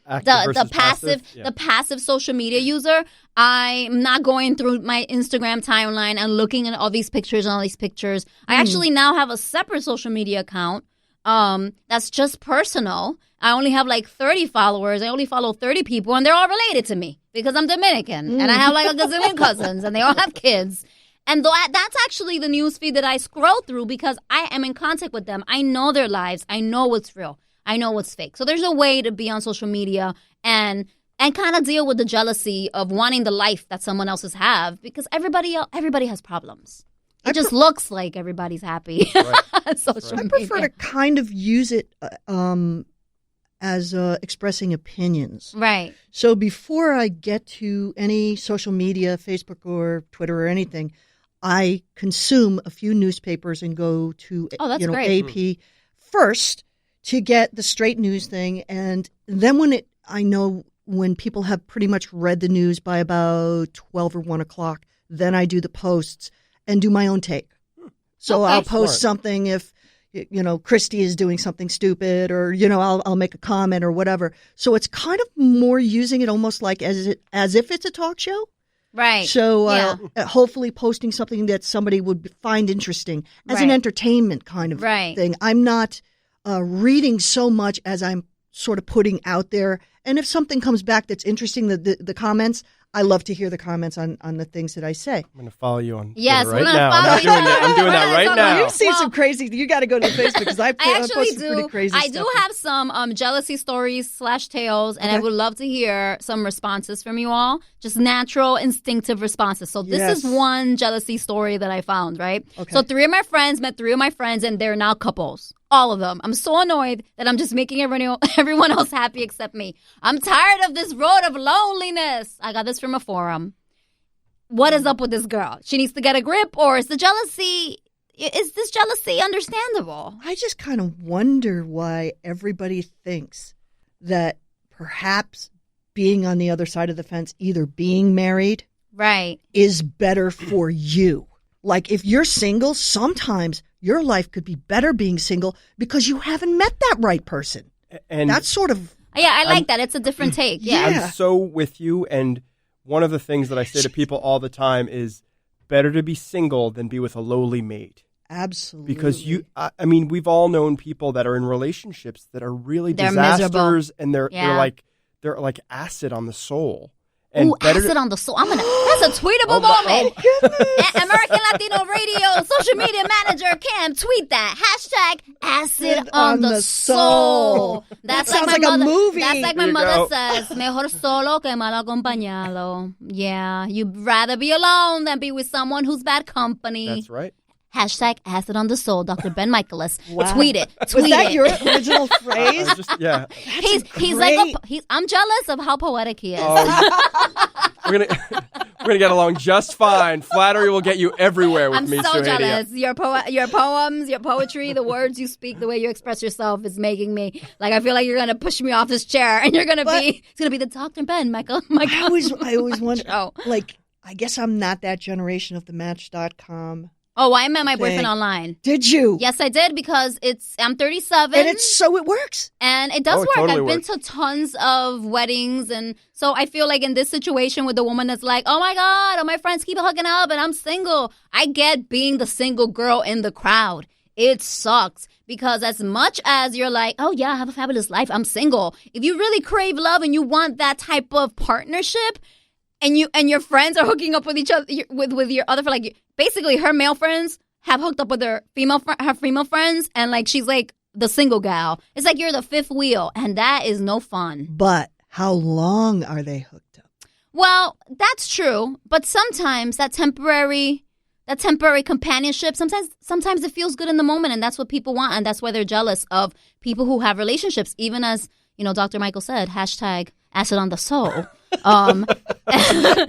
passive, yeah. The passive social media user. I'm not going through my Instagram timeline and looking at all these pictures and all these pictures. I actually now have a separate social media account that's just personal. I only have like 30 followers. I only follow 30 people, and they're all related to me because I'm Dominican, and I have like a gazillion cousins, and they all have kids. And that's actually the news feed that I scroll through because I am in contact with them. I know their lives. I know what's real. I know what's fake. So there's a way to be on social media and kind of deal with the jealousy of wanting the life that someone else's have because everybody has problems. It just looks like everybody's happy on social media. I prefer to kind of use it as expressing opinions. Right. So before I get to any social media, Facebook or Twitter or anything, I consume a few newspapers and go to great. AP first to get the straight news thing, and then I know when people have pretty much read the news by about 12 or 1 o'clock, then I do the posts and do my own take. So I'll post something if Christy is doing something stupid, or I'll make a comment or whatever. So it's kind of more using it almost like as if it's a talk show. Right. So hopefully posting something that somebody would find interesting as an entertainment kind of thing. I'm not reading so much as I'm sort of putting out there. And if something comes back that's interesting, the comments, I love to hear the comments on the things that I say. I'm going to follow you on Yes, Twitter right now. I'm doing that right now. You've seen some crazy. You got to go to Facebook because I actually post some pretty crazy I stuff. do have some jealousy stories / tales, and I would love to hear some responses from you all. Just natural, instinctive responses. So this is one jealousy story that I found, right? Okay. So 3 of my friends met 3 of my friends, and they're now couples. All of them. I'm so annoyed that I'm just making everyone else happy except me. I'm tired of this road of loneliness. I got this from a forum. What is up with this girl? She needs to get a grip, or is this jealousy understandable? I just kind of wonder why everybody thinks that perhaps being on the other side of the fence, either being married, is better for you. Like if you're single, sometimes your life could be better being single because you haven't met that right person. And that's sort of... Yeah, I like that. It's a different take. Yeah. I'm so with you. And one of the things that I say to people all the time is better to be single than be with a lowly mate. Absolutely. Because we've all known people that are in relationships that are really disasters, and they're like acid on the soul. And acid on the soul. That's a tweetable moment. American Latino Radio social media manager Cam, tweet that. #acid on the soul. That sounds like a movie. That's like my mother says, mejor solo que mal acompañado. Yeah, you'd rather be alone than be with someone who's bad company. That's right. #acid on the soul, Dr. Ben Michaelis. Wow. Tweet it. Was that your original phrase? He's like I'm jealous of how poetic he is. We're gonna get along just fine. Flattery will get you everywhere with me, I'm so Suhaidia. jealous. Your poems, your poetry, the words you speak, the way you express yourself is making me like I feel like you're gonna push me off this chair, and it's gonna be the Dr. Ben Michael. I always wonder. Like I guess I'm not that generation of the Match.com. Oh, I met my boyfriend online. Did you? Yes, I did because I'm 37. And it works. And it does work. Totally I've been to tons of weddings. And so I feel like in this situation with the woman that's like, oh my God, all my friends keep hooking up and I'm single. I get being the single girl in the crowd. It sucks because as much as you're like, oh yeah, I have a fabulous life, I'm single. If you really crave love and you want that type of partnership, and your friends are hooking up with each other with your other, like basically her male friends have hooked up with her female friends, and like she's like the single gal. It's like you're the fifth wheel, and that is no fun. But how long are they hooked up? Well, that's true, but sometimes that temporary companionship, sometimes it feels good in the moment, and that's what people want, and that's why they're jealous of people who have relationships, even as, Dr. Michael said, hashtag acid on the soul.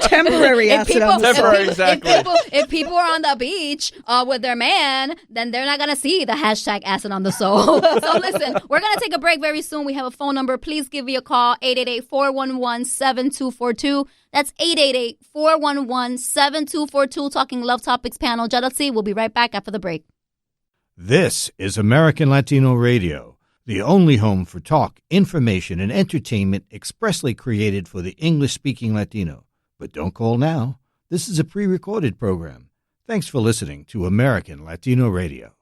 Temporary acid on the soul. Exactly. If people are on the beach with their man, then they're not going to see the hashtag acid on the soul. So listen, we're going to take a break very soon. We have a phone number. Please give me a call, 888-411-7242. That's 888-411-7242, talking Love Topics panel jealousy. We'll be right back after the break. This is American Latino Radio, the only home for talk, information, and entertainment expressly created for the English-speaking Latino. But don't call now. This is a pre-recorded program. Thanks for listening to American Latino Radio.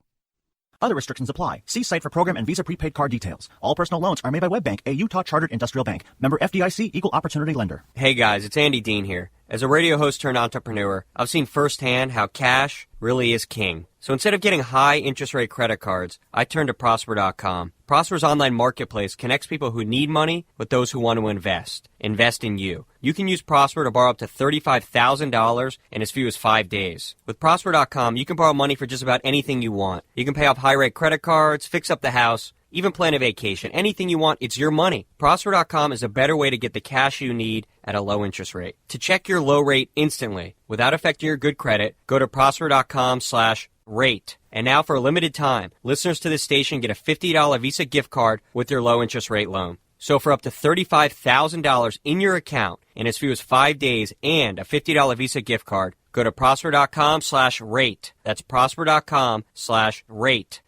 Other restrictions apply. See site for program and Visa prepaid card details. All personal loans are made by WebBank, a Utah chartered industrial bank. Member FDIC, equal opportunity lender. Hey guys, it's Andy Dean here. As a radio host turned entrepreneur, I've seen firsthand how cash really is king. So instead of getting high interest rate credit cards, I turned to Prosper.com. Prosper's online marketplace connects people who need money with those who want to invest. Invest in you. You can use Prosper to borrow up to $35,000 in as few as 5 days. With Prosper.com, you can borrow money for just about anything you want. You can pay off high-rate credit cards, fix up the house, even plan a vacation. Anything you want, it's your money. Prosper.com is a better way to get the cash you need at a low interest rate. To check your low rate instantly, without affecting your good credit, go to Prosper.com/rate. And now for a limited time, listeners to this station get a $50 Visa gift card with their low interest rate loan. So for up to $35,000 in your account in as few as 5 days and a $50 Visa gift card, go to Prosper.com/rate. That's Prosper.com/rate.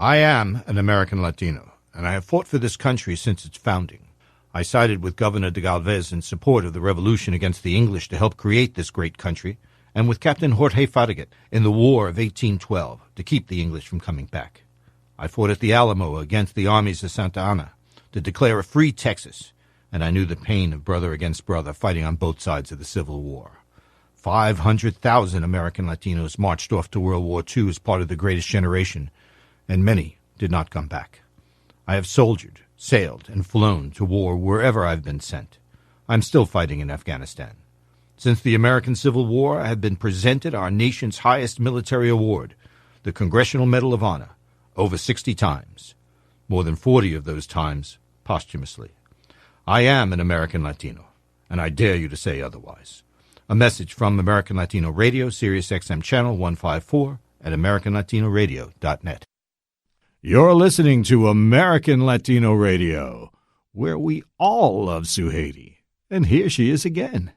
I am an American Latino, and I have fought for this country since its founding. I sided with Governor de Galvez in support of the revolution against the English to help create this great country, and with Captain Jorge Farragut in the War of 1812 to keep the English from coming back. I fought at the Alamo against the armies of Santa Anna to declare a free Texas, and I knew the pain of brother against brother fighting on both sides of the Civil War. 500,000 American Latinos marched off to World War II as part of the greatest generation, and many did not come back. I have soldiered, sailed, and flown to war wherever I've been sent. I'm still fighting in Afghanistan. Since the American Civil War, I have been presented our nation's highest military award, the Congressional Medal of Honor, over 60 times, more than 40 of those times posthumously. I am an American Latino, and I dare you to say otherwise. A message from American Latino Radio, SiriusXM Channel 154 at AmericanLatinoRadio.net. You're listening to American Latino Radio, where we all love Suhaiti. And here she is again.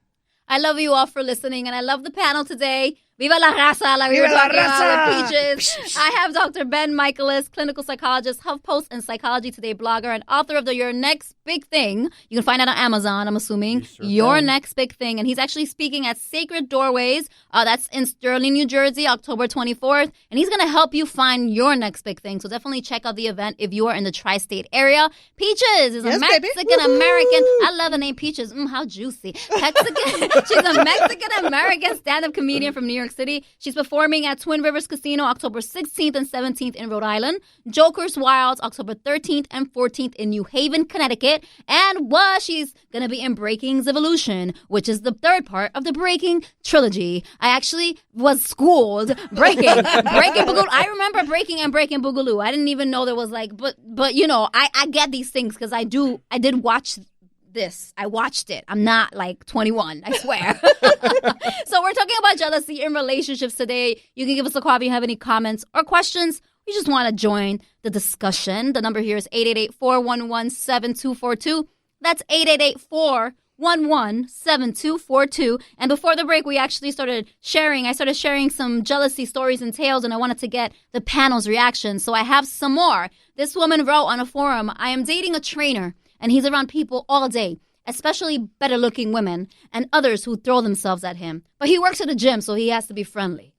I love you all for listening, and I love the panel today. Viva la raza, like we were talking about with Peaches. I have Dr. Ben Michaelis, clinical psychologist, HuffPost and Psychology Today blogger, and author of Your Next Big Thing. You can find it on Amazon, I'm assuming. Sure Your can. Next Big Thing. And he's actually speaking at Sacred Doorways. That's in Sterling, New Jersey, October 24th. And he's going to help you find your next big thing. So definitely check out the event if you are in the tri-state area. Peaches is a Mexican-American. I love the name Peaches. How juicy. She's a Mexican-American stand-up comedian from New York City. She's performing at Twin Rivers Casino October 16th and 17th in Rhode Island. Joker's Wilds October 13th and 14th in New Haven, Connecticut. And she's going to be in Breaking's Evolution, which is the third part of the Breaking trilogy. I actually was schooled Breaking Boogaloo. I remember Breaking and Breaking Boogaloo. I didn't even know there was but you know, I get these things because I did watch this. I watched it. I'm not 21, I swear. So we're talking about jealousy in relationships today. You can give us a call if you have any comments or questions. We just want to join the discussion. The number here is 888-411-7242. That's 888-411-7242. And before the break, I started sharing some jealousy stories and tales, and I wanted to get the panel's reaction. So I have some more. This woman wrote on a forum, I am dating a trainer, and he's around people all day, especially better-looking women and others who throw themselves at him. But he works at a gym, so he has to be friendly.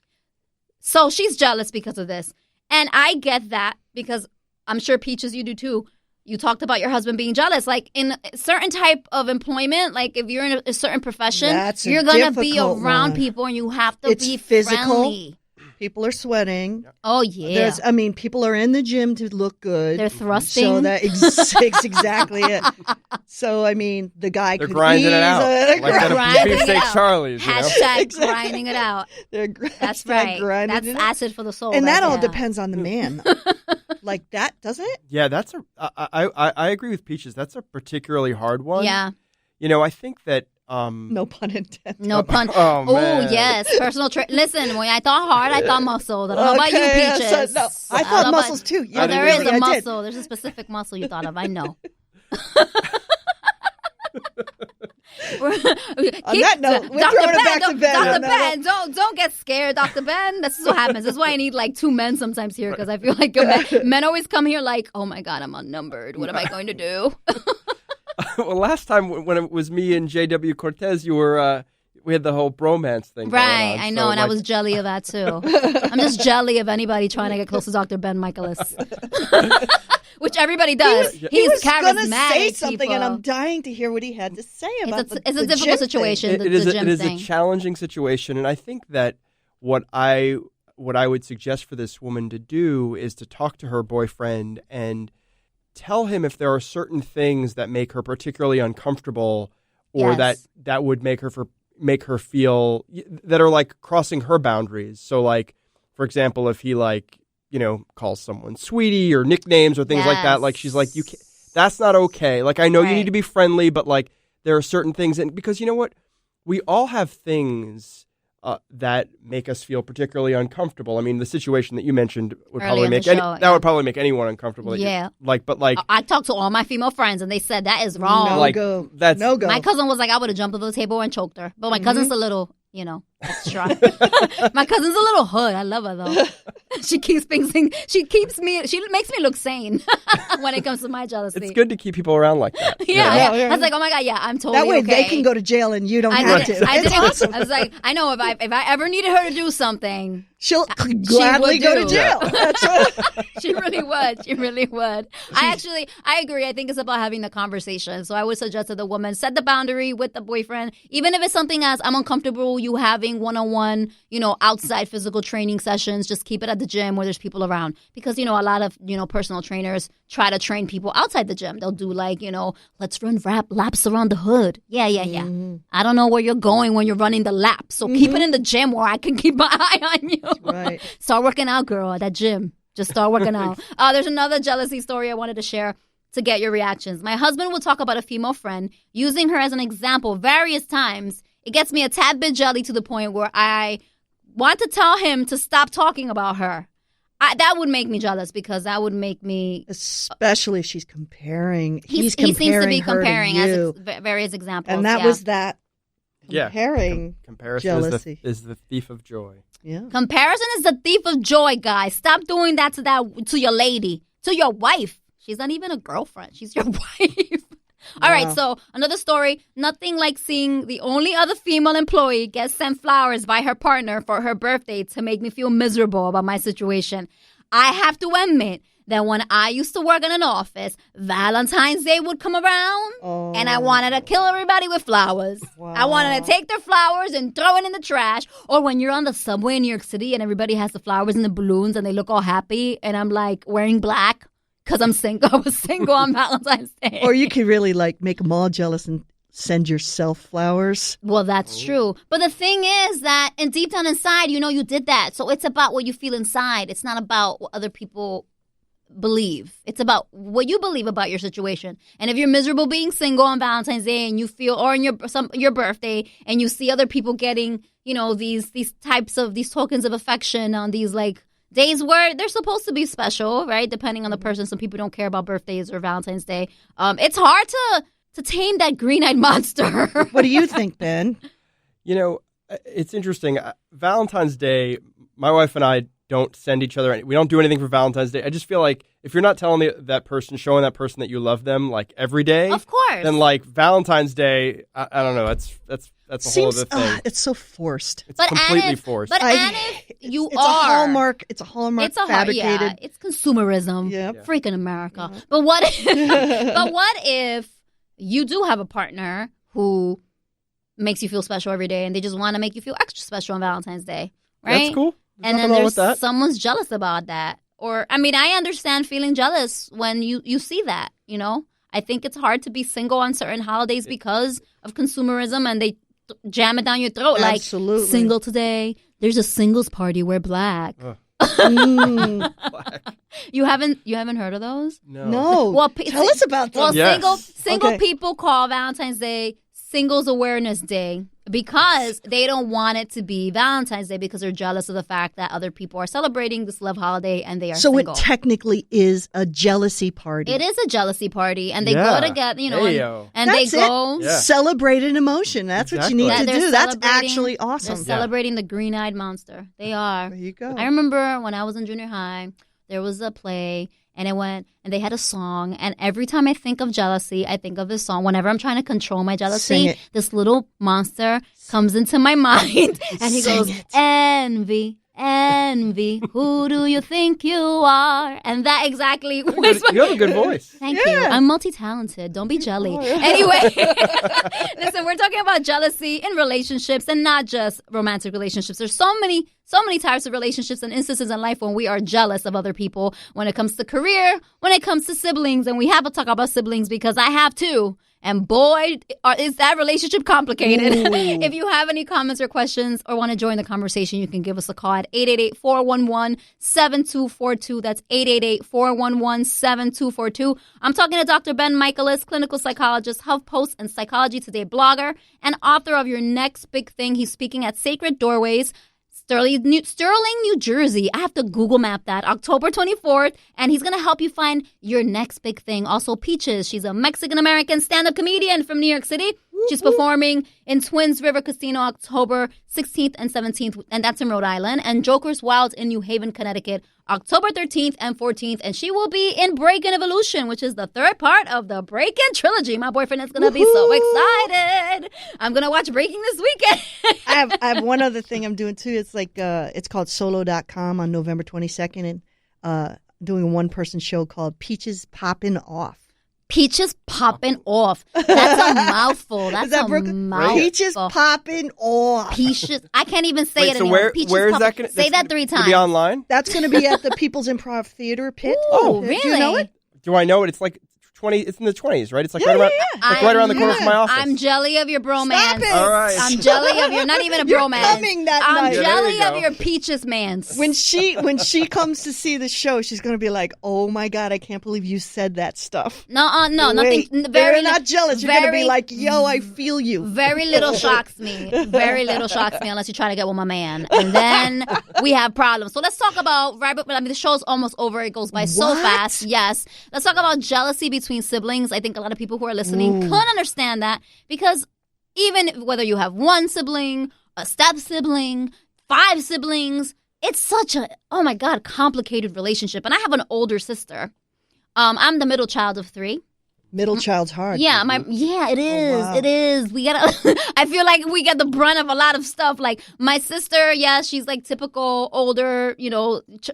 So she's jealous because of this. And I get that because I'm sure, Peaches, you do too. You talked about your husband being jealous. In a certain type of employment, if you're in a certain profession, you're going to be around people and you have to be physical. friendly. People are sweating. Oh, yeah. People are in the gym to look good. They're thrusting. So that's exactly it. So, the guy They're could grinding it out. Like that beefsteak Charlie's. Hashtag grinding it out. That's right. That's acid for the soul. And that all depends on the man. Like that, doesn't it? Yeah, I agree with Peaches. That's a particularly hard one. Yeah. I think that no pun intended. No pun. Oh, yes. Personal Listen, when I thought hard, I thought muscle. I don't know about you, Peaches. I thought muscles too. Yeah, there is a muscle. There's a specific muscle you thought of. I know. On that note, we're throwing it back to Ben. Dr. Ben, don't get scared, Dr. Ben. This is what happens. This is why I need like 2 men sometimes here, because I feel like men always come here like, oh my God, I'm unnumbered. What am I going to do? Well, last time when it was me and J.W. Cortez, you were we had the whole bromance thing going right, on. I know, and I was jelly of that too. I'm just jelly of anybody trying to get close to Dr. Ben Michaelis. Which everybody does. He was charismatic. Going to say something, people. and I'm dying to hear what he had to say about it's a difficult situation. It is a challenging situation, and I think that what I would suggest for this woman to do is to talk to her boyfriend and tell him if there are certain things that make her particularly uncomfortable, or that would make her feel that are like crossing her boundaries. So, like, for example, if he calls someone sweetie or nicknames or things like that, like she's like, you can't, that's not okay. Like, I know you need to be friendly, but like there are certain things, and because you know what, we all have things that make us feel particularly uncomfortable. I mean, the situation that you mentioned would probably make would probably make anyone uncomfortable. Yeah. But I talked to all my female friends and they said that is wrong. That's no go. My cousin was like, I would have jumped over the table and choked her. But my cousin's a little, extra. My cousin's a little hood. I love her though. She makes me look sane when it comes to my jealousy. It's good to keep people around like that. Yeah. I was like, oh my God, yeah, I'm totally that way okay. They can go to jail and you don't have to. I was like, I know if I ever needed her to do something, she'll gladly go to jail. That's right. She really would. I agree. I think it's about having the conversation. So I would suggest that the woman set the boundary with the boyfriend, even if it's something as I'm uncomfortable you having one-on-one, outside physical training sessions. Just keep it at the gym where there's people around, because a lot of personal trainers try to train people outside the gym. They'll do like let's run laps around the hood. Yeah. Mm-hmm. I don't know where you're going when you're running the laps, so keep it in the gym where I can keep my eye on you. Right. Start working out, girl, at that gym. Just start working out. There's another jealousy story I wanted to share to get your reactions. My husband will talk about a female friend, using her as an example various times. It gets me a tad bit jelly to the point where I want to tell him to stop talking about her. That would make me jealous, because that would make me... Especially if she's comparing. He seems to be comparing as various examples. And that was that. Yeah. Comparison jealousy is the thief of joy. Yeah. Comparison is the thief of joy, guys. Stop doing that to your lady, to your wife. She's not even a girlfriend. She's your wife. All right, so another story. Nothing like seeing the only other female employee get sent flowers by her partner for her birthday to make me feel miserable about my situation. I have to admit that when I used to work in an office, Valentine's Day would come around, and I wanted to kill everybody with flowers. Wow. I wanted to take their flowers and throw it in the trash. Or when you're on the subway in New York City and everybody has the flowers and the balloons and they look all happy, and I'm like wearing black. Because I'm single. I was single on Valentine's Day. Or you could really make them all jealous and send yourself flowers. Well, that's true. But the thing is that, and deep down inside, you did that. So it's about what you feel inside. It's not about what other people believe. It's about what you believe about your situation. And if you're miserable being single on Valentine's Day and you feel, or in your birthday, and you see other people getting, these tokens of affection on these days where they're supposed to be special, right? Depending on the person. Some people don't care about birthdays or Valentine's Day. It's hard to tame that green-eyed monster. What do you think, Ben? It's interesting. Valentine's Day, my wife and I don't send each other. We don't do anything for Valentine's Day. I just feel like if you're not telling that person, showing that person that you love them every day, of course, then Valentine's Day, I don't know. That's a whole other thing. It's so forced. It's completely forced. But it's a hallmark fabricated. It's consumerism. Yeah. Freaking America. Yeah. But what if you do have a partner who makes you feel special every day and they just want to make you feel extra special on Valentine's Day? Right? That's cool. And then there's someone's jealous about that. Or, I mean, I understand feeling jealous when you see that, you know. I think it's hard to be single on certain holidays because of consumerism, and they jam it down your throat. Absolutely. Like, single today, there's a singles party, wear black. Black. You haven't heard of those? No. Well, tell us about them. Well, Yes. single people call Valentine's Day Singles Awareness Day because they don't want it to be Valentine's Day because they're jealous of the fact that other people are celebrating this love holiday and they are single. So it technically is a jealousy party. It is a jealousy party, and they go together, you know, and they That's go celebrate an emotion. That's what you need to do. That's actually awesome. They're celebrating the green-eyed monster. They are. There you go. I remember when I was in junior high, there was a play. And it went, and they had a song. And every time I think of jealousy, I think of this song. Whenever I'm trying to control my jealousy, this little monster comes into my mind. And he goes, envy, envy, who do you think you are? And that exactly. You have a good voice. Thank you. I'm multi-talented. Don't be jelly. Anyway, listen, we're talking about jealousy in relationships and not just romantic relationships. There's so many types of relationships and instances in life when we are jealous of other people. When it comes to career, when it comes to siblings, and we have to talk about siblings because I have two. And boy, is that relationship complicated. If you have any comments or questions or want to join the conversation, you can give us a call at 888-411-7242. That's 888-411-7242. I'm talking to Dr. Ben Michaelis, clinical psychologist, HuffPost and Psychology Today blogger, and author of Your Next Big Thing. He's speaking at Sacred Doorways, Sterling, New Jersey. I have to Google map that. October 24th. And he's going to help you find your next big thing. Also, Peaches. She's a Mexican-American stand-up comedian from New York City. She's performing in Twins River Casino October 16th and 17th, and that's in Rhode Island. And Joker's Wild in New Haven, Connecticut, October 13th and 14th. And she will be in Break-In Evolution, which is the third part of the Break-In trilogy. My boyfriend is going to be so excited. I'm going to watch Breaking this weekend. I have one other thing I'm doing, too. It's like it's called solo.com on November 22nd, and doing a one-person show called Peaches Poppin' Off. Peaches popping off. That's a mouthful. That's a mouthful. Peaches popping off. Peaches. I can't even say it anymore. Where is that going to say that 3 times? Be online? That's going to be at the People's Improv Theater pit. Oh, really? Do you know it? Do I know it? It's like 20. It's in the 20s, right? It's like right around the corner from my office. I'm jelly of your bromance. Stop it. All right. I'm jelly of your, not even a bromance. You're coming that I'm night. jelly of your peaches mans. When she comes to see the show, she's going to be like, "Oh my God, I can't believe you said that stuff." No, Wait, nothing. They're not jealous. You're going to be like, "Yo, I feel you." Very little shocks me. Very little shocks me unless you try to get with my man, and then we have problems. So let's talk about the show's almost over. It goes by so fast. Yes, let's talk about jealousy between siblings. I think a lot of people who are listening couldn't understand that because even whether you have one sibling, a step sibling, 5 siblings, it's such a, oh my God, complicated relationship. And I have an older sister. I'm the middle child of 3. Middle child's hard. Yeah, it is. Oh, wow. It is. We gotta. I feel like we get the brunt of a lot of stuff. Like my sister, she's like typical older,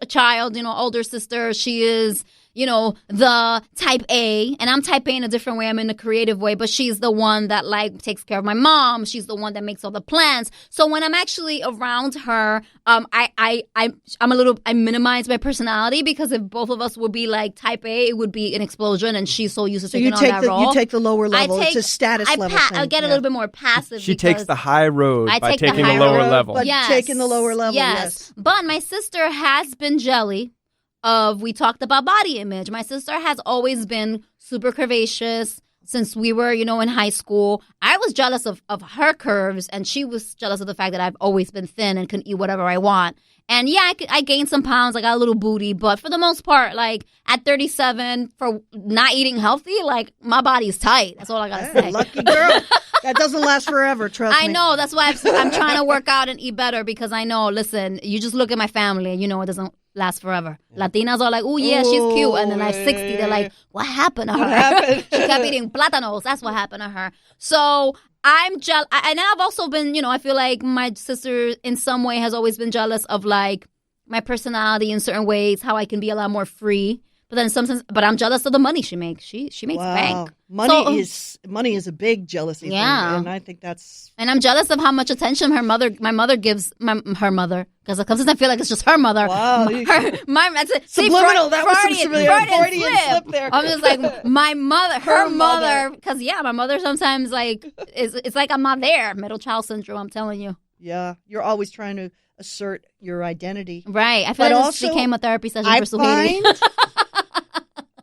child, older sister. She is, the type A, and I'm type A in a different way. I'm in a creative way, but she's the one that like takes care of my mom. She's the one that makes all the plans. So when I'm actually around her, I minimize my personality because if both of us would be like type A, it would be an explosion, and she's so used to taking on that role. You take the lower level. It's a status level thing. I get a little bit more passive. She takes the high road by taking the lower level. But taking the lower level, yes. But my sister has been jelly of, we talked about body image. My sister has always been super curvaceous since we were, in high school. I was jealous of her curves, and she was jealous of the fact that I've always been thin and can eat whatever I want. And I gained some pounds. I got a little booty. But for the most part, like at 37, for not eating healthy, like my body's tight. That's all I got to say. Lucky girl. That doesn't last forever, trust me. I know. That's why I'm trying to work out and eat better because I know, listen, you just look at my family and it doesn't last forever. Latinas are like, oh, yeah, she's cute. And then like 60, they're like, what happened to her? She kept eating plátanos. That's what happened to her. So I'm jealous. And I've also been, I feel like my sister in some way has always been jealous of like my personality in certain ways, how I can be a lot more free. But then sometimes, but I'm jealous of the money she makes. She makes bank. Money is a big jealousy thing, and I think that's. And I'm jealous of how much attention my mother gives her mother, because sometimes I feel like it's just her mother. Wow, subliminal. That was some Freudian slip there. I'm just like my mother, her mother, because my mother sometimes it's like I'm not there. Middle child syndrome. I'm telling you. Yeah, you're always trying to assert your identity. Right. I feel like this became a therapy session for Suhaili.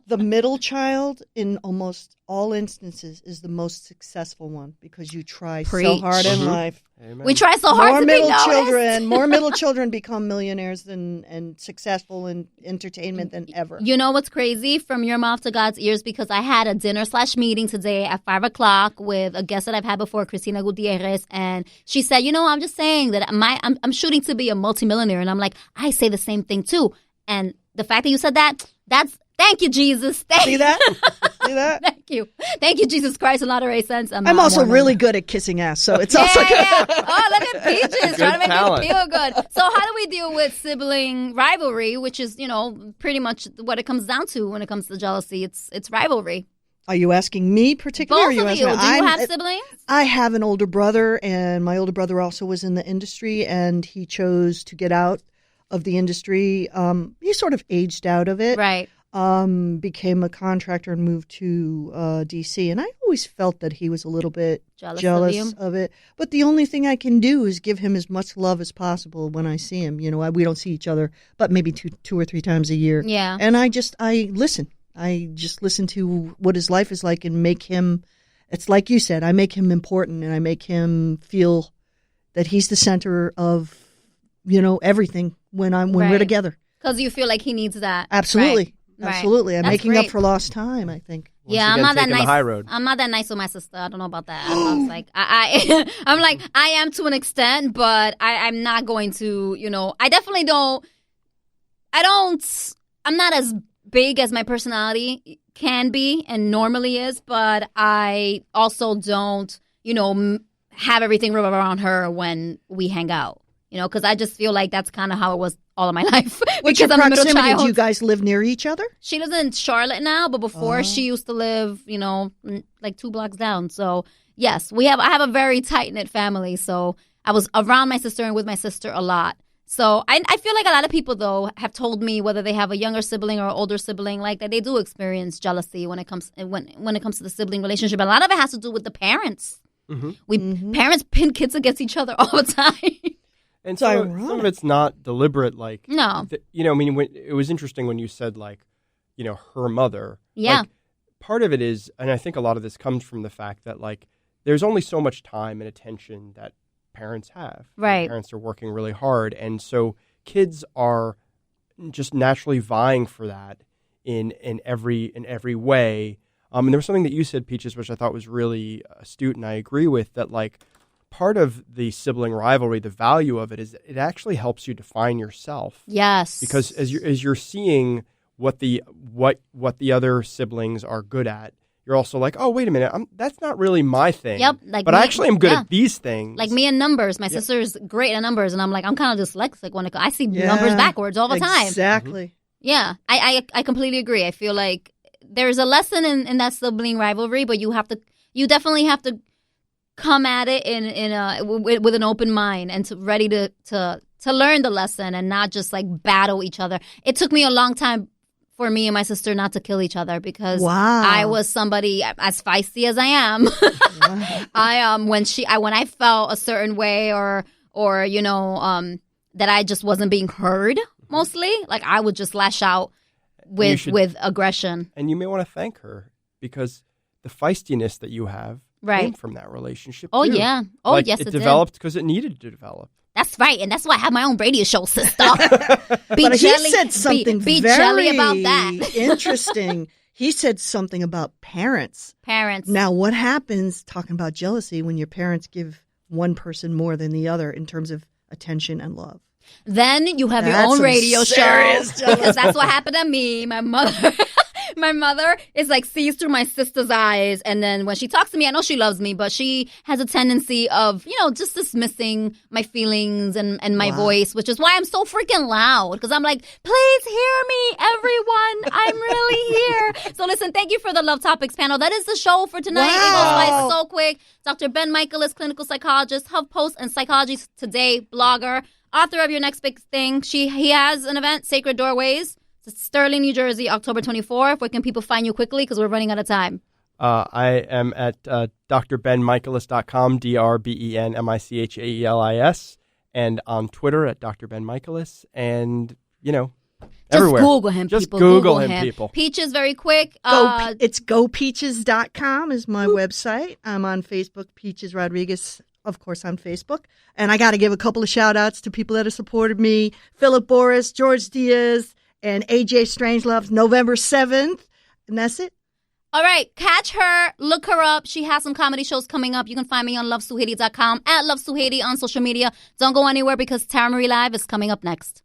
The middle child, in almost all instances, is the most successful one because you try so hard in life. Amen. We try so hard to be noticed. More middle children become millionaires and successful in entertainment than ever. You know what's crazy? From your mouth to God's ears, because I had a dinner/meeting today at 5 o'clock with a guest that I've had before, Cristina Gutierrez, and she said, I'm just saying that I'm shooting to be a multimillionaire, and I'm like, I say the same thing too. And the fact that you said that's thank you, Jesus. See that? Thank you. Thank you, Jesus Christ, in Latter-day Saints. I'm also really good at kissing ass, so it's also good. Yeah. Oh, look at Peaches trying to make me feel good. So how do we deal with sibling rivalry, which is, pretty much what it comes down to when it comes to jealousy? It's rivalry. Are you asking me particularly? Both of you. Do you have siblings? I have an older brother, and my older brother also was in the industry, and he chose to get out of the industry. He sort of aged out of it. Right. Became a contractor and moved to D.C. And I always felt that he was a little bit jealous of it. But the only thing I can do is give him as much love as possible when I see him. We don't see each other, but maybe two or three times a year. Yeah. And I listen. I just listen to what his life is like and make him, it's like you said, I make him important and I make him feel that he's the center of, everything when we're together. Because you feel like he needs that. Absolutely. Right. Absolutely. I'm making up for lost time, I think. I'm not that nice. The high road. I'm not that nice with my sister. I don't know about that. I'm like, I'm like, I am to an extent, but I'm not going to, I definitely don't, I'm not as big as my personality can be and normally is, but I also don't, have everything revolve around her when we hang out, because I just feel like that's kind of how it was all of my life. What's your proximity? Do you guys live near each other? She lives in Charlotte now, but before she used to live, like 2 blocks down. So yes, I have a very tight-knit family. So I was around my sister and with my sister a lot. So I feel like a lot of people, though, have told me whether they have a younger sibling or older sibling, like that they do experience jealousy when it comes to the sibling relationship. A lot of it has to do with the parents. Mm-hmm. Parents pin kids against each other all the time. And some of it's not deliberate, like... No. It was interesting when you said, like, her mother. Yeah. Like, part of it is, and I think a lot of this comes from the fact that, like, there's only so much time and attention that parents have. Right. Parents are working really hard. And so kids are just naturally vying for that in every way. And there was something that you said, Peaches, which I thought was really astute, and I agree with, that, like, part of the sibling rivalry, the value of it is it actually helps you define yourself. Yes. Because as you're seeing what the other siblings are good at, you're also like, oh, wait a minute, that's not really my thing. Yep. But I actually am good at these things. Like me in numbers. My sister's great at numbers, and I'm like, I'm kind of dyslexic when I see numbers backwards all the time. Exactly. Yeah. I completely agree. I feel like there's a lesson in that sibling rivalry, but you definitely have to come at it with an open mind and ready to learn the lesson and not just like battle each other. It took me a long time for me and my sister not to kill each other because I was somebody as feisty as I am. When I felt a certain way or that I just wasn't being heard mostly, like I would just lash out with aggression. And you may want to thank her because the feistiness that you have came from that relationship. Oh, too. Yeah. Oh, like, yes, it developed because it needed to develop. That's right, and that's why I have my own radio show, sister. He said something be very jelly about that. Interesting. He said something about parents. Parents. Now, what happens, talking about jealousy, when your parents give one person more than the other in terms of attention and love? Then you have your own radio show. Because that's what happened to me. My mother My mother is like sees through my sister's eyes, and then when she talks to me, I know she loves me, but she has a tendency of, just dismissing my feelings and my voice, which is why I'm so freaking loud, because I'm like, please hear me, everyone. I'm really here. So listen, thank you for the Love Topics panel. That is the show for tonight. It goes by so quick. Dr. Ben Michaelis, clinical psychologist, HuffPost and Psychology Today blogger, author of Your Next Big Thing. He has an event, Sacred Doorways. It's Sterling, New Jersey, October 24th. Where can people find you quickly? Because we're running out of time. I am at drbenmichaelis.com, DrBenMichaelis, and on Twitter at Dr. Ben Michaelis, and, everywhere. Just Google him, Just people. Google him, people. Peaches, very quick. It's gopeaches.com is my website. I'm on Facebook, Peaches Rodriguez, of course, on Facebook. And I got to give a couple of shout-outs to people that have supported me. Philip Boris, George Diaz, and AJ Strangelove, November 7th. And that's it. All right. Catch her. Look her up. She has some comedy shows coming up. You can find me on lovesuhaiti.com, at lovesuhaiti on social media. Don't go anywhere because Tara Marie Live is coming up next.